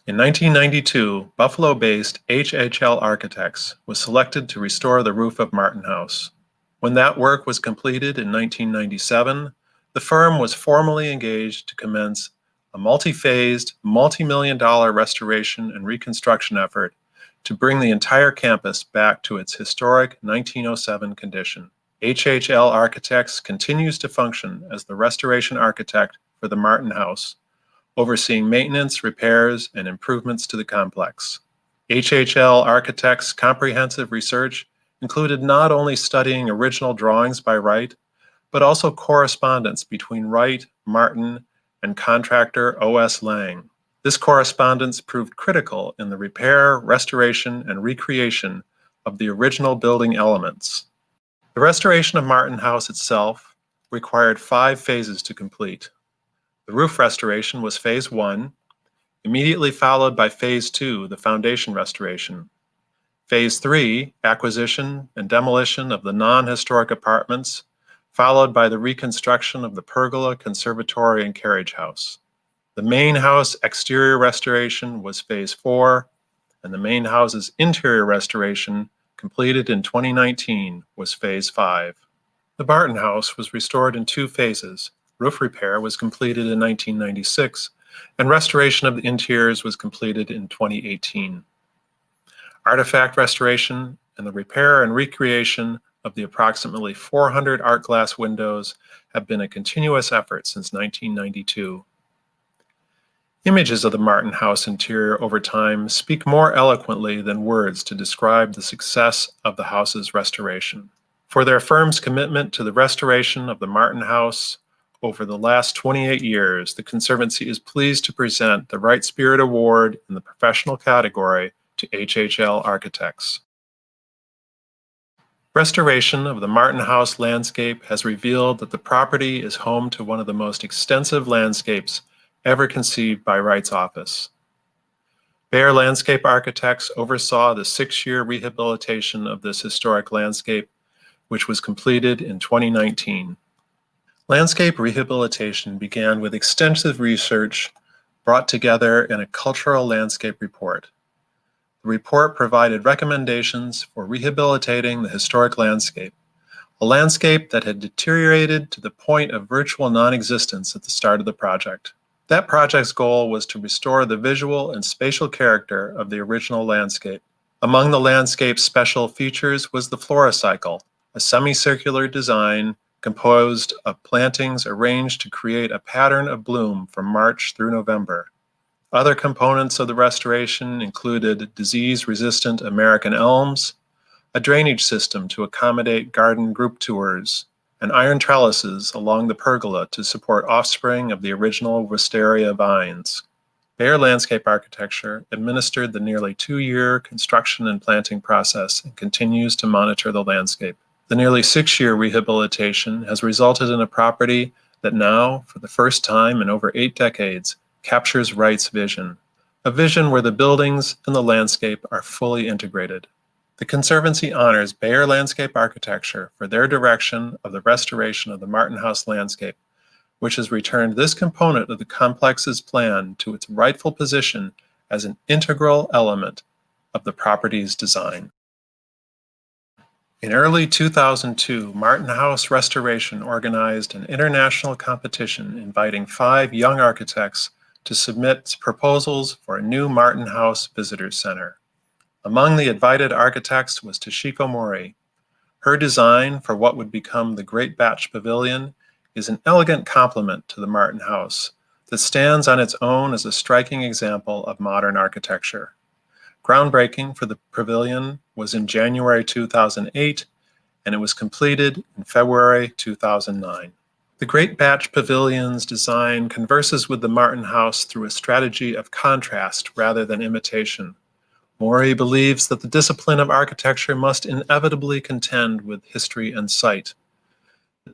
E: In 1992, Buffalo-based HHL Architects was selected to restore the roof of Martin House. When that work was completed in 1997, the firm was formally engaged to commence a multi-phased, multi-million-dollar restoration and reconstruction effort to bring the entire campus back to its historic 1907 condition. HHL Architects continues to function as the restoration architect for the Martin House, overseeing maintenance, repairs, and improvements to the complex. HHL Architects' comprehensive research included not only studying original drawings by Wright, but also correspondence between Wright, Martin, and contractor O.S. Lang. This correspondence proved critical in the repair, restoration, and recreation of the original building elements. The restoration of Martin House itself required 5 phases to complete. The roof restoration was phase 1, immediately followed by phase 2, the foundation restoration. Phase 3, acquisition and demolition of the non-historic apartments, followed by the reconstruction of the pergola, conservatory, and carriage house. The main house exterior restoration was phase 4, and the main house's interior restoration, completed in 2019, was phase 5. The Martin House was restored in 2 phases. Roof repair was completed in 1996, and restoration of the interiors was completed in 2018. Artifact restoration and the repair and recreation of the approximately 400 art glass windows have been a continuous effort since 1992. Images of the Martin House interior over time speak more eloquently than words to describe the success of the house's restoration. For their firm's commitment to the restoration of the Martin House over the last 28 years, the Conservancy is pleased to present the Wright Spirit Award in the professional category to HHL Architects. Restoration of the Martin House landscape has revealed that the property is home to one of the most extensive landscapes ever conceived by Wright's office. Bayer Landscape Architects oversaw the 6-year rehabilitation of this historic landscape, which was completed in 2019. Landscape rehabilitation began with extensive research brought together in a cultural landscape report. The report provided recommendations for rehabilitating the historic landscape, a landscape that had deteriorated to the point of virtual non-existence at the start of the project. That project's goal was to restore the visual and spatial character of the original landscape. Among the landscape's special features was the floricycle, a semicircular design composed of plantings arranged to create a pattern of bloom from March through November. Other components of the restoration included disease-resistant American elms, a drainage system to accommodate garden group tours, and iron trellises along the pergola to support offspring of the original wisteria vines. Bayer Landscape Architecture administered the nearly 2-year construction and planting process and continues to monitor the landscape. The nearly 6-year rehabilitation has resulted in a property that now, for the first time in over 8 decades, captures Wright's vision, a vision where the buildings and the landscape are fully integrated. The Conservancy honors Bayer Landscape Architecture for their direction of the restoration of the Martin House landscape, which has returned this component of the complex's plan to its rightful position as an integral element of the property's design. In early 2002, Martin House Restoration organized an international competition inviting 5 young architects to submit proposals for a new Martin House Visitor Center. Among the invited architects was Toshiko Mori. Her design for what would become the Great Batch Pavilion is an elegant complement to the Martin House that stands on its own as a striking example of modern architecture. Groundbreaking for the pavilion was in January 2008, and it was completed in February 2009. The Great Batch Pavilion's design converses with the Martin House through a strategy of contrast rather than imitation. Mori believes that the discipline of architecture must inevitably contend with history and site.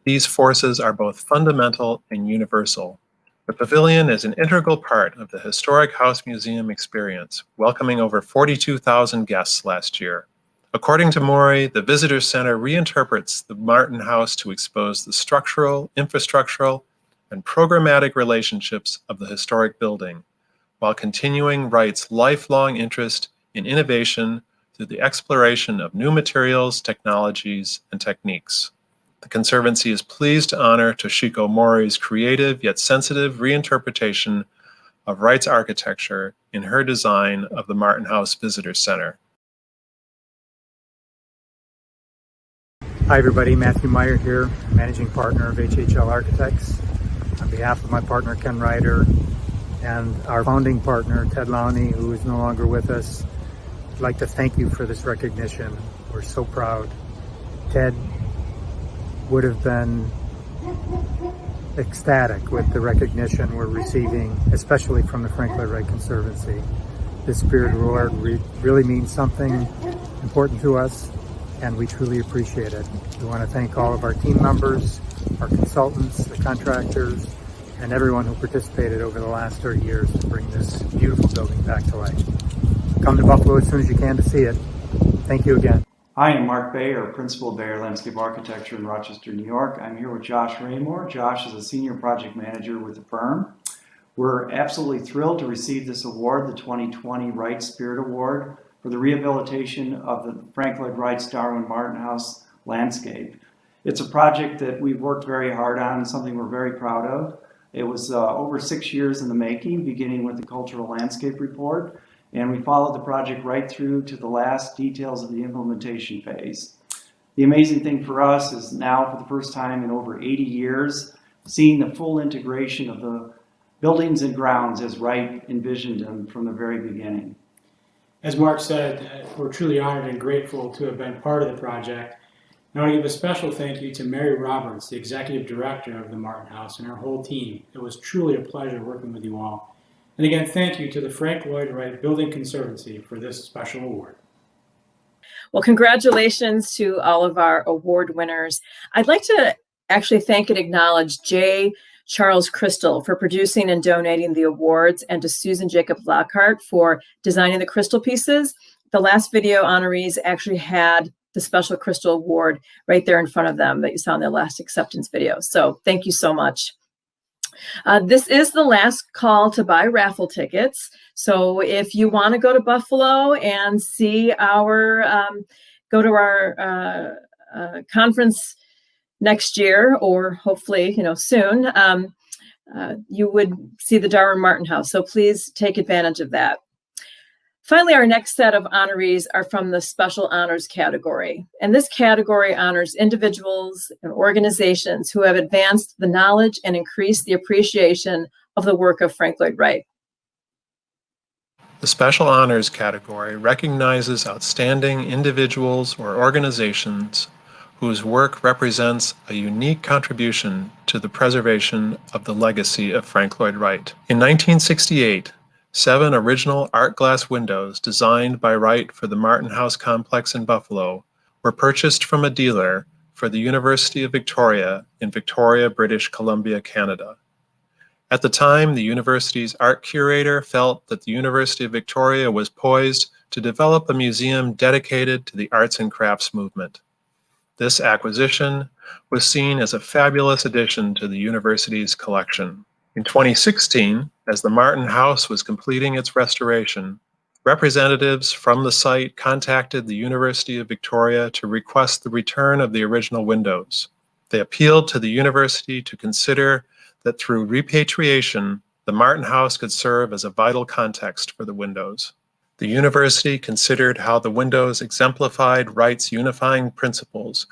E: These forces are both fundamental and universal. The pavilion is an integral part of the Historic House Museum experience, welcoming over 42,000 guests last year. According to Mori, the Visitor Center reinterprets the Martin House to expose the structural, infrastructural, and programmatic relationships of the historic building, while continuing Wright's lifelong interest in innovation through the exploration of new materials, technologies, and techniques. The Conservancy is pleased to honor Toshiko Mori's creative yet sensitive reinterpretation of Wright's architecture in her design of the Martin House Visitor Center.
I: Hi everybody, Matthew Meyer here, Managing Partner of HHL Architects. On behalf of my partner Ken Ryder and our founding partner Ted Lowney, who is no longer with us, I'd like to thank you for this recognition. We're so proud. Ted would have been ecstatic with the recognition we're receiving, especially from the Frank Lloyd Wright Conservancy. This Spirit Award really means something important to us, and we truly appreciate it. We want to thank all of our team members, our consultants, the contractors, and everyone who participated over the last 30 years to bring this beautiful building back to life. Come to Buffalo as soon as you can to see it. Thank you again.
J: Hi, I'm Mark Bayer, Principal of Bayer Landscape Architecture in Rochester, New York. I'm here with Josh Raymore. Josh is a Senior Project Manager with the firm. We're absolutely thrilled to receive this award, the 2020 Wright Spirit Award, for the rehabilitation of the Frank Lloyd Wright's Darwin Martin House landscape. It's a project that we've worked very hard on and something we're very proud of. It was over 6 years in the making, beginning with the Cultural Landscape Report, and we followed the project right through to the last details of the implementation phase. The amazing thing for us is now, for the first time in over 80 years, seeing the full integration of the buildings and grounds as Wright envisioned them from the very beginning.
K: As Mark said, we're truly honored and grateful to have been part of the project. I want to give a special thank you to Mary Roberts, the Executive Director of the Martin House, and our whole team. It was truly a pleasure working with you all. And again, thank you to the Frank Lloyd Wright Building Conservancy for this special award.
D: Well, congratulations to all of our award winners. I'd like to actually thank and acknowledge J. Charles Crystal for producing and donating the awards, and to Susan Jacob Lockhart for designing the crystal pieces. The last video honorees actually had the Special Crystal Award right there in front of them that you saw in their last acceptance video. So thank you so much. This is the last call to buy raffle tickets. So if you want to go to Buffalo and see our, go to our conference next year, or hopefully, soon, you would see the Darwin Martin House. So please take advantage of that. Finally, our next set of honorees are from the Special Honors category. And this category honors individuals and organizations who have advanced the knowledge and increased the appreciation of the work of Frank Lloyd Wright.
E: The Special Honors category recognizes outstanding individuals or organizations whose work represents a unique contribution to the preservation of the legacy of Frank Lloyd Wright. In 1968, 7 original art glass windows designed by Wright for the Martin House complex in Buffalo were purchased from a dealer for the University of Victoria in Victoria, British Columbia, Canada. At the time, the university's art curator felt that the University of Victoria was poised to develop a museum dedicated to the arts and crafts movement. This acquisition was seen as a fabulous addition to the university's collection. In 2016, as the Martin House was completing its restoration, representatives from the site contacted the University of Victoria to request the return of the original windows. They appealed to the university to consider that through repatriation, the Martin House could serve as a vital context for the windows. The university considered how the windows exemplified Wright's unifying principles,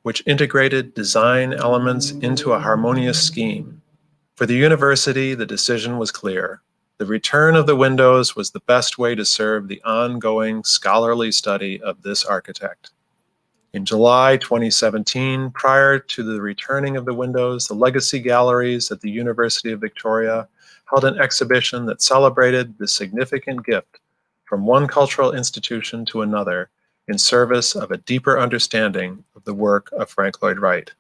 E: which integrated design elements into a harmonious scheme. For the university, the decision was clear. The return of the windows was the best way to serve the ongoing scholarly study of this architect. In July 2017, prior to the returning of the windows, the Legacy Galleries at the University of Victoria held an exhibition that celebrated the significant gift from one cultural institution to another in service of a deeper understanding of the work of Frank Lloyd Wright.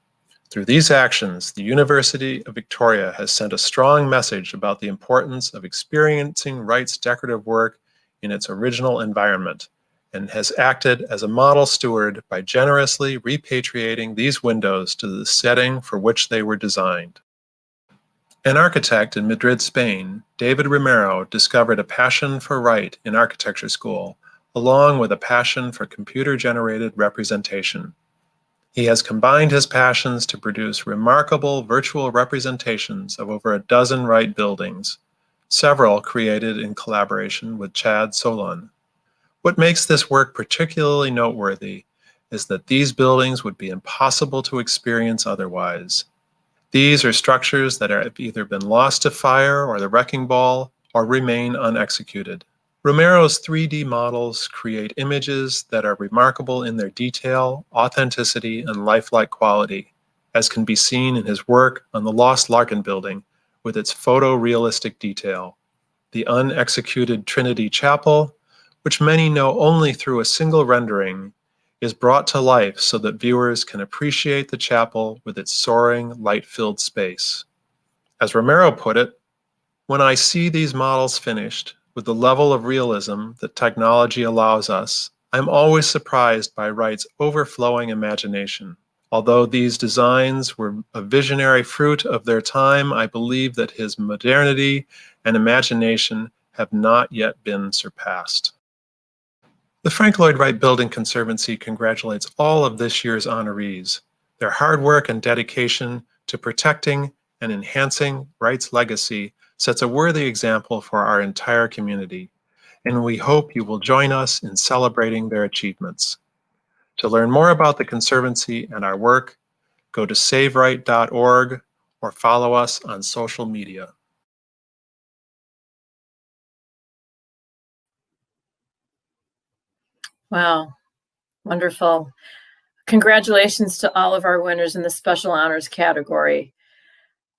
E: Through these actions, the University of Victoria has sent a strong message about the importance of experiencing Wright's decorative work in its original environment, and has acted as a model steward by generously repatriating these windows to the setting for which they were designed. An architect in Madrid, Spain, David Romero, discovered a passion for Wright in architecture school, along with a passion for computer-generated representation. He has combined his passions to produce remarkable virtual representations of over a dozen Wright buildings, several created in collaboration with Chad Solon. What makes this work particularly noteworthy is that these buildings would be impossible to experience otherwise. These are structures that have either been lost to fire or the wrecking ball, or remain unexecuted. Romero's 3D models create images that are remarkable in their detail, authenticity, and lifelike quality, as can be seen in his work on the Lost Larkin building with its photorealistic detail, the unexecuted Trinity Chapel, which many know only through a single rendering, is brought to life so that viewers can appreciate the chapel with its soaring, light-filled space. As Romero put it, "When I see these models finished, with the level of realism that technology allows us, I'm always surprised by Wright's overflowing imagination. Although these designs were a visionary fruit of their time, I believe that his modernity and imagination have not yet been surpassed." The Frank Lloyd Wright Building Conservancy congratulates all of this year's honorees. Their hard work and dedication to protecting and enhancing Wright's legacy sets a worthy example for our entire community, and we hope you will join us in celebrating their achievements. To learn more about the Conservancy and our work, go to savewright.org or follow us on social media.
D: Wow, wonderful. Congratulations to all of our winners in the special honors category.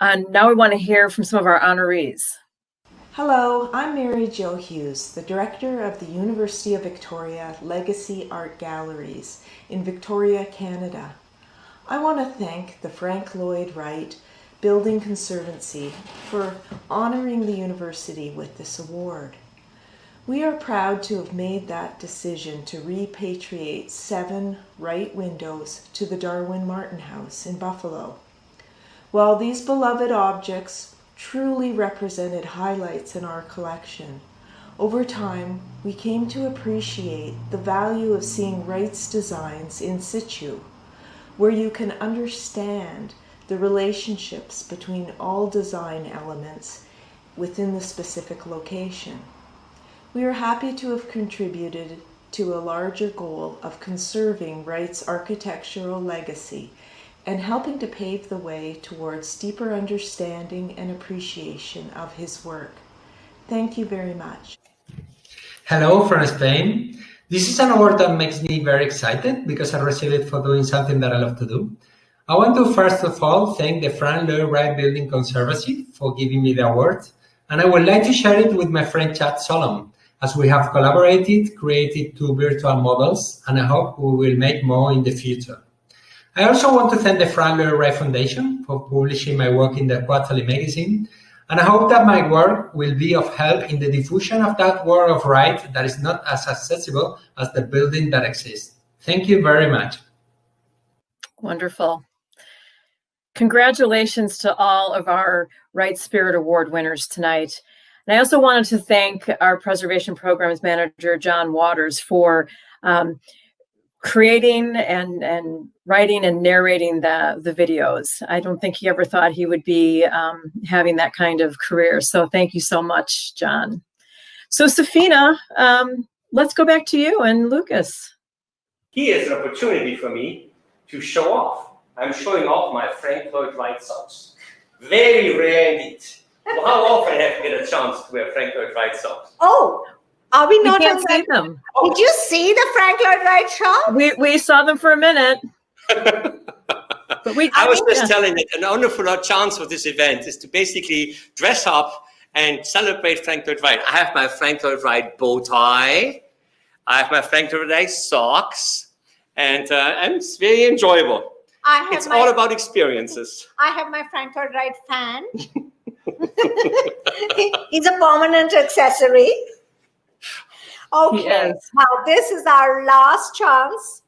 D: And now we want to hear from some of our honorees.
L: Hello, I'm Mary Jo Hughes, the director of the University of Victoria Legacy Art Galleries in Victoria, Canada. I want to thank the Frank Lloyd Wright Building Conservancy for honoring the university with this award. We are proud to have made that decision to repatriate 7 Wright windows to the Darwin Martin House in Buffalo. While these beloved objects truly represented highlights in our collection, over time we came to appreciate the value of seeing Wright's designs in situ, where you can understand the relationships between all design elements within the specific location. We are happy to have contributed to a larger goal of conserving Wright's architectural legacy and helping to pave the way towards deeper understanding and appreciation of his work. Thank you very much.
M: Hello from Spain. This is an award that makes me very excited because I received it for doing something that I love to do. I want to first of all thank the Frank Lloyd Wright Building Conservancy for giving me the award. And I would like to share it with my friend Chad Solomon, as we have collaborated, created 2 virtual models, and I hope we will make more in the future. I also want to thank the Frank Lloyd Wright Foundation for publishing my work in the Quarterly magazine, and I hope that my work will be of help in the diffusion of that work of Wright that is not as accessible as the building that exists. Thank you very much.
D: Wonderful. Congratulations to all of our Wright Spirit Award winners tonight. And I also wanted to thank our Preservation Programs Manager, John Waters, for creating and writing and narrating the videos. I don't think he ever thought he would be having that kind of career. So thank you so much, John. So Safina, let's go back to you and Lucas.
C: Here's an opportunity for me to show off. I'm showing off my Frank Lloyd Wright socks. Very rare indeed. Well, how often have you get a chance to wear Frank Lloyd Wright socks?
B: Oh, are we not
D: can't
B: on
D: see
B: that?
D: them.
B: Did you see the Frank Lloyd Wright shop?
D: We saw them for a minute. But
C: I was just telling that an wonderful chance for this event is to basically dress up and celebrate Frank Lloyd Wright. I have my Frank Lloyd Wright bow tie. I have my Frank Lloyd Wright socks. And it's very enjoyable. It's all about experiences.
B: I have my Frank Lloyd Wright fan. He's a permanent accessory. Okay, now this is our last chance.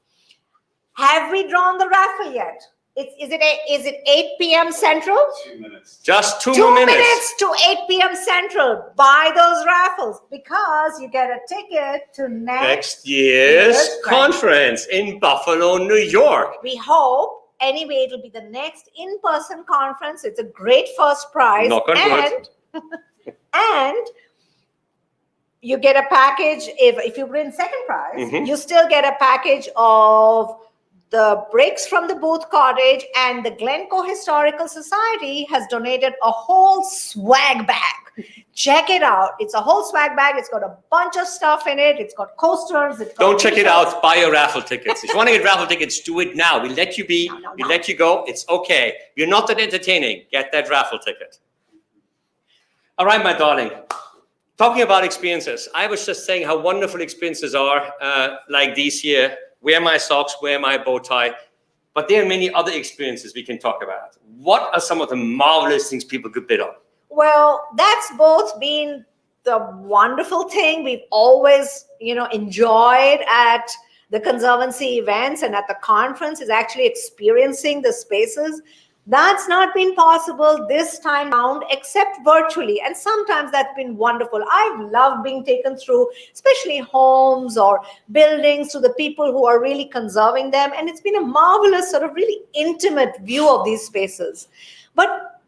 B: Have we drawn the raffle yet? Is it 8 p.m. Central?
C: 2 minutes. Just 2
B: 2
C: more minutes.
B: minutes to 8 p.m. Central. Buy those raffles because you get a ticket to next
C: year's conference in Buffalo, New York.
B: We hope. Anyway, it'll be the next in-person conference. It's a great first prize.
C: Knock on wood.
B: And you get a package. If you win second prize, you still get a package of the bricks from the Booth Cottage, and the Glencoe Historical Society has donated a whole swag bag. Check it out. It's a whole swag bag. It's got a bunch of stuff in it. It's got coasters.
C: Don't check it out. Buy your raffle tickets. If you want to get raffle tickets, do it now. We let you be. We let you go. It's okay. You're not that entertaining. Get that raffle ticket. All right, my darling. Talking about experiences, I was just saying how wonderful experiences are like these here. Wear my socks, wear my bow tie. But there are many other experiences we can talk about. What are some of the marvelous things people could bid on?
B: Well, that's both been the wonderful thing we've always, enjoyed at the Conservancy events and at the conference is actually experiencing the spaces. That's not been possible this time around, except virtually. And sometimes that's been wonderful. I've loved being taken through, especially homes or buildings, to the people who are really conserving them. And it's been a marvelous sort of really intimate view of these spaces. But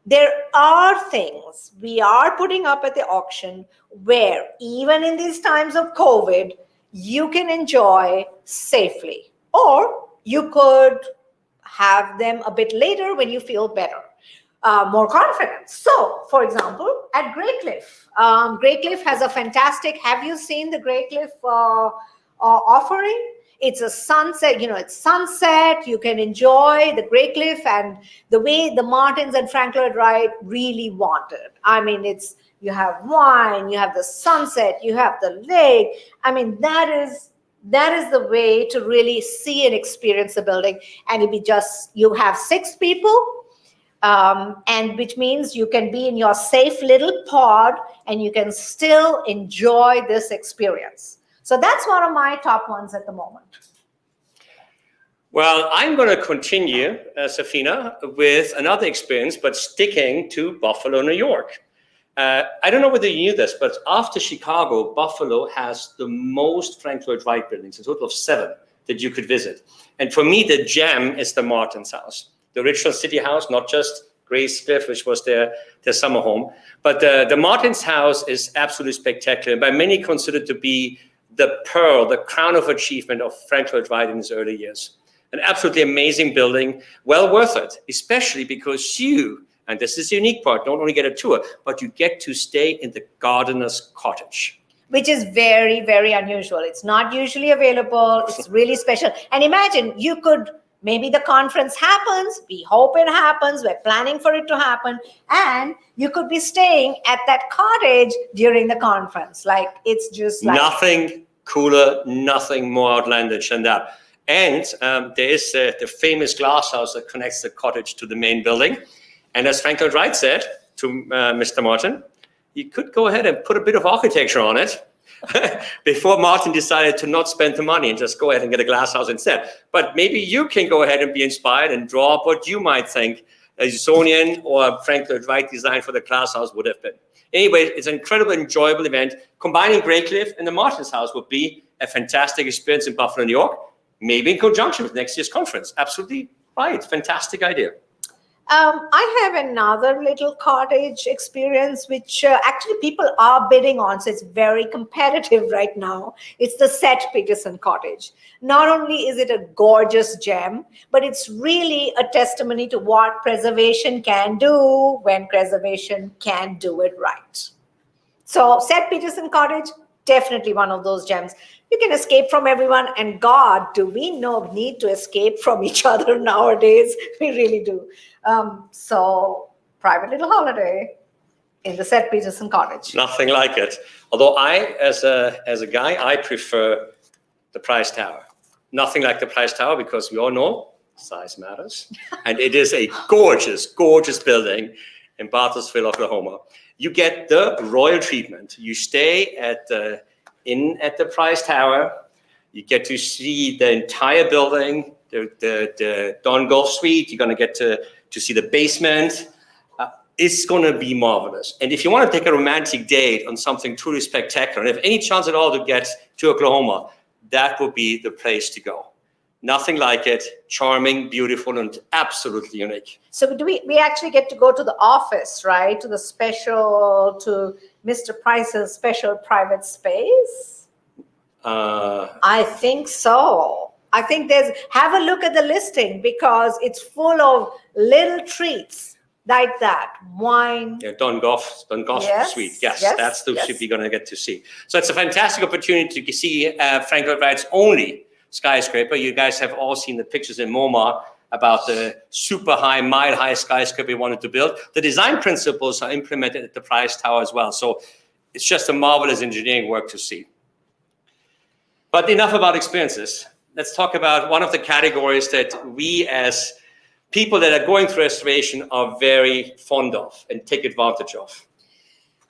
B: there are things we are putting up at the auction where even in these times of COVID, you can enjoy safely, or you could have them a bit later when you feel better, more confident. So, for example, at Greycliff, Greycliff has a fantastic, have you seen the Greycliff offering? It's a sunset, it's sunset. You can enjoy the Greycliff and the way the Martins and Frank Lloyd Wright really wanted. I mean, you have wine, you have the sunset, you have the lake. I mean, that is the way to really see and experience the building. And you have 6 people, and which means you can be in your safe little pod and you can still enjoy this experience. So that's one of my top ones at the moment.
C: Well, I'm going to continue, Safina, with another experience, but sticking to Buffalo, New York. I don't know whether you knew this, but after Chicago, Buffalo has the most Frank Lloyd Wright buildings, a total of 7 that you could visit. And for me, the gem is the Martins house, the original city house, not just Grace Cliff, which was their summer home. But the Martins house is absolutely spectacular, and by many considered to be the pearl, the crown of achievement of Frank Lloyd Wright in his early years. An absolutely amazing building, well worth it, especially because you, and this is the unique part, don't only get a tour, but you get to stay in the gardener's cottage.
B: Which is very, very unusual. It's not usually available. It's really special. And imagine you could Maybe the conference happens. We hope it happens. We're planning for it to happen. And you could be staying at that cottage during the conference. Like, it's just like...
C: Nothing cooler, nothing more outlandish than that. And there is the famous glass house that connects the cottage to the main building. And as Frank Lloyd Wright said to Mr. Martin, you could go ahead and put a bit of architecture on it before Martin decided to not spend the money and just go ahead and get a glass house instead. But maybe you can go ahead and be inspired and draw up what you might think a Usonian or Frank Lloyd Wright design for the glass house would have been. Anyway, it's an incredible, enjoyable event. Combining Graycliff and the Martin's house would be a fantastic experience in Buffalo, New York, maybe in conjunction with next year's conference. Absolutely right. Fantastic idea.
B: I have another little cottage experience, which actually people are bidding on. So it's very competitive right now. It's the Seth Peterson cottage. Not only is it a gorgeous gem, but it's really a testimony to what preservation can do when preservation can do it right. So Seth Peterson cottage, definitely one of those gems. You can escape from everyone, and God, do we need to escape from each other nowadays? We really do. So private little holiday in the Seth Peterson cottage.
C: Nothing like it. Although I, as a guy, I prefer the Price Tower. Nothing like the Price Tower, because we all know size matters. And it is a gorgeous, gorgeous building in Bartlesville, Oklahoma. You get the royal treatment. You stay at the Price Tower. You get to see the entire building, the Don Golf Suite. You're going to get to see the basement. It's going to be marvelous. And if you want to take a romantic date on something truly spectacular, and if any chance at all to get to Oklahoma, that would be the place to go. Nothing like it. Charming, beautiful, and absolutely unique.
B: So do we actually get to go to the office, right? To Mr. Price's special private space? I think so. I think have a look at the listing, because it's full of little treats like that. Wine.
C: Yeah, Don Goff Suite. Yes, that's the ship you're going to get to see. So it's a fantastic opportunity to see Frank Lloyd Wright's only skyscraper. You guys have all seen the pictures in MoMA about the super high, mile high skyscraper we wanted to build. The design principles are implemented at the Price Tower as well. So it's just a marvelous engineering work to see. But enough about experiences. Let's talk about one of the categories that we as people that are going through restoration are very fond of and take advantage of.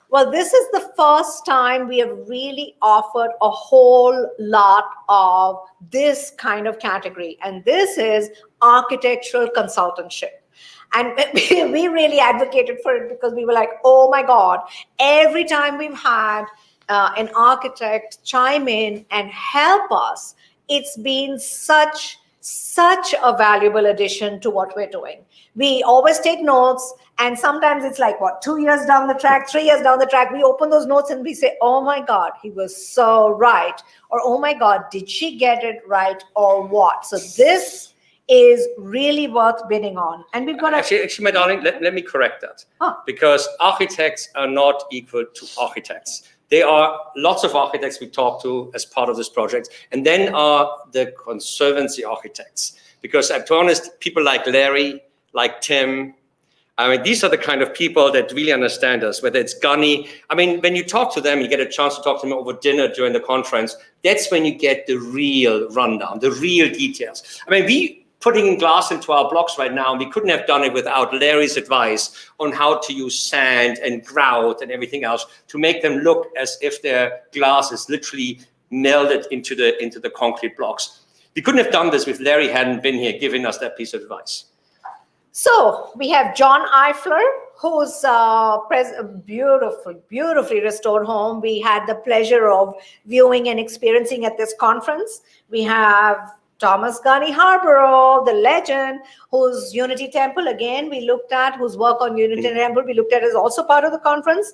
B: Well, this is the first time we have really offered a whole lot of this kind of category. And this is architectural consultantship. And we really advocated for it, because we were like, oh my God, every time we've had an architect chime in and help us, it's been such a valuable addition to what we're doing. We always take notes, and sometimes it's like, 2 years down the track, 3 years down the track, we open those notes and we say, oh my God, he was so right. Or, oh my God, did she get it right or what? So this is really worth bidding on. And we've got
C: actually, my darling, let me correct that. Because architects are not equal to architects. There are lots of architects we talk to as part of this project, and then are the Conservancy architects. Because to be honest, people like Larry, like Tim, I mean, these are the kind of people that really understand us, whether it's Gunny. I mean, when you talk to them, you get a chance to talk to them over dinner during the conference. That's when you get the real rundown, the real details. I mean, we putting in glass into our blocks right now, and we couldn't have done it without Larry's advice on how to use sand and grout and everything else to make them look as if their glass is literally melded into the concrete blocks. We couldn't have done this if Larry hadn't been here giving us that piece of advice.
B: So we have John Eifler, who's a beautifully restored home we had the pleasure of viewing and experiencing at this conference. We have Thomas Gunny Harborough, the legend, whose Unity Temple, again, we looked at, whose work on Unity Temple we looked at as also part of the conference.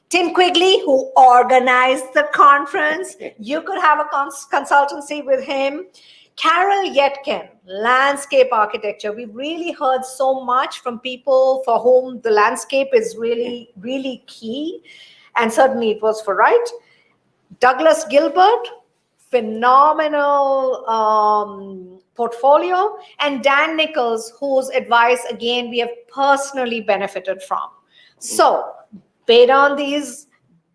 B: Tim Quigley, who organized the conference. You could have a consultancy with him. Carol Yetkin, landscape architecture. We've really heard so much from people for whom the landscape is really, really key. And certainly it was for Wright. Douglas Gilbert, phenomenal portfolio, and Dan Nichols, whose advice, again, we have personally benefited from. So bid on these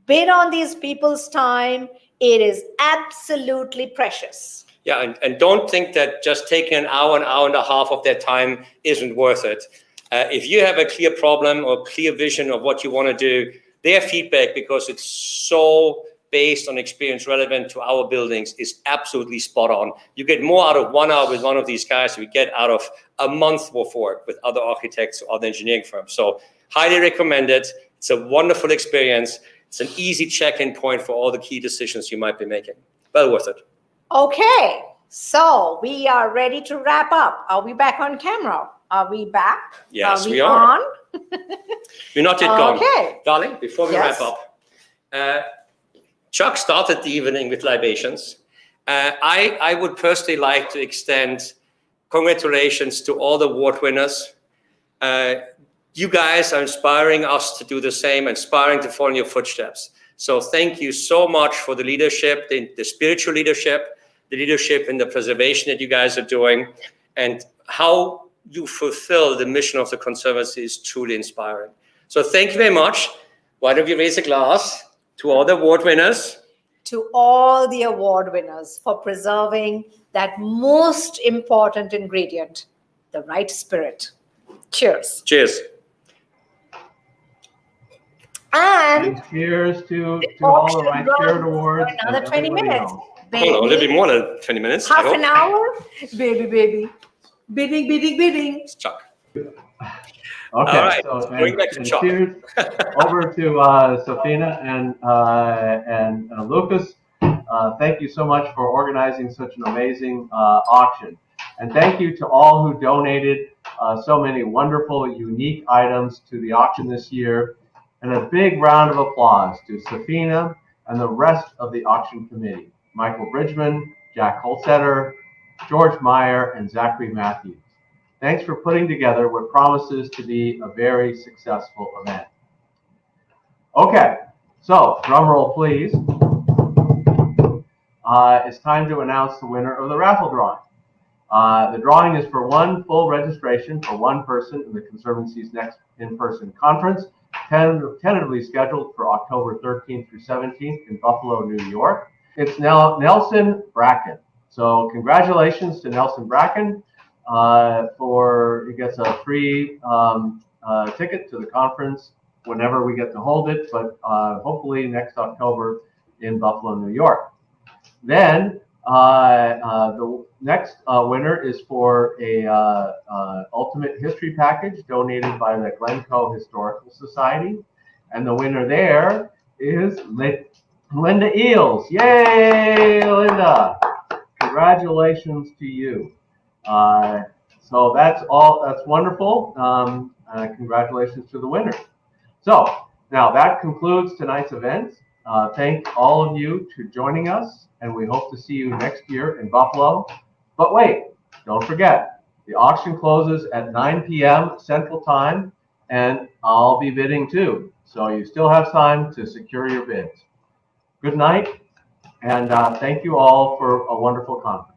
B: people's time. It is absolutely precious.
C: Yeah, and don't think that just taking an hour and a half of their time isn't worth it. If you have a clear problem or clear vision of what you want to do, their feedback, because it's so based on experience relevant to our buildings, is absolutely spot on. You get more out of 1 hour with one of these guys than we get out of a month of work with other architects or other engineering firms. So highly recommend it. It's a wonderful experience. It's an easy check-in point for all the key decisions you might be making. Well worth it.
B: Okay, so we are ready to wrap up. Are we back on camera? Are we back?
C: Yes,
B: we
C: we are.
B: On?
C: We're not yet gone.
B: Okay.
C: Darling, before we
B: Yes.
C: wrap up, Chuck started the evening with libations. I would personally like to extend congratulations to all the award winners. You guys are inspiring us to do the same, inspiring to follow in your footsteps. So thank you so much for the leadership, the spiritual leadership, the leadership in the preservation that you guys are doing, and how you fulfill the mission of the Conservancy is truly inspiring. So thank you very much. Why don't you raise a glass to all the award winners?
B: To all the award winners for preserving that most important ingredient, the right spirit. Cheers.
C: Cheers.
B: And
A: cheers to all the Right Spirit Awards.
B: For another 20 minutes.
C: Hold on, a little bit more than 20 minutes.
B: Half an hour? Baby. Bidding.
C: Chuck.
A: Okay,
C: All right,
A: so
C: going back to Chuck.
A: cheers over to Safina and Lucas. Thank you so much for organizing such an amazing auction. And thank you to all who donated so many wonderful, unique items to the auction this year. And a big round of applause to Safina and the rest of the auction committee. Michael Bridgman, Jack Holstetter, George Meyer, and Zachary Matthews. Thanks for putting together what promises to be a very successful event. Okay, so drum roll please. It's time to announce the winner of the raffle drawing. The drawing is for one full registration for one person in the Conservancy's next in-person conference, tentatively scheduled for October 13th through 17th in Buffalo, New York. It's now Nelson Bracken. So congratulations to Nelson Bracken he gets a free ticket to the conference whenever we get to hold it, but hopefully next October in Buffalo, New York. Then the next winner is for a Ultimate History Package donated by the Glencoe Historical Society. And the winner there is Linda Eels. Yay, Linda! Congratulations to you. So that's wonderful. Congratulations to the winner. So now that concludes tonight's event. Thank all of you for joining us, and we hope to see you next year in Buffalo. But wait, don't forget, the auction closes at 9 p.m. Central Time, and I'll be bidding too. So you still have time to secure your bids. Good night, and thank you all for a wonderful conference.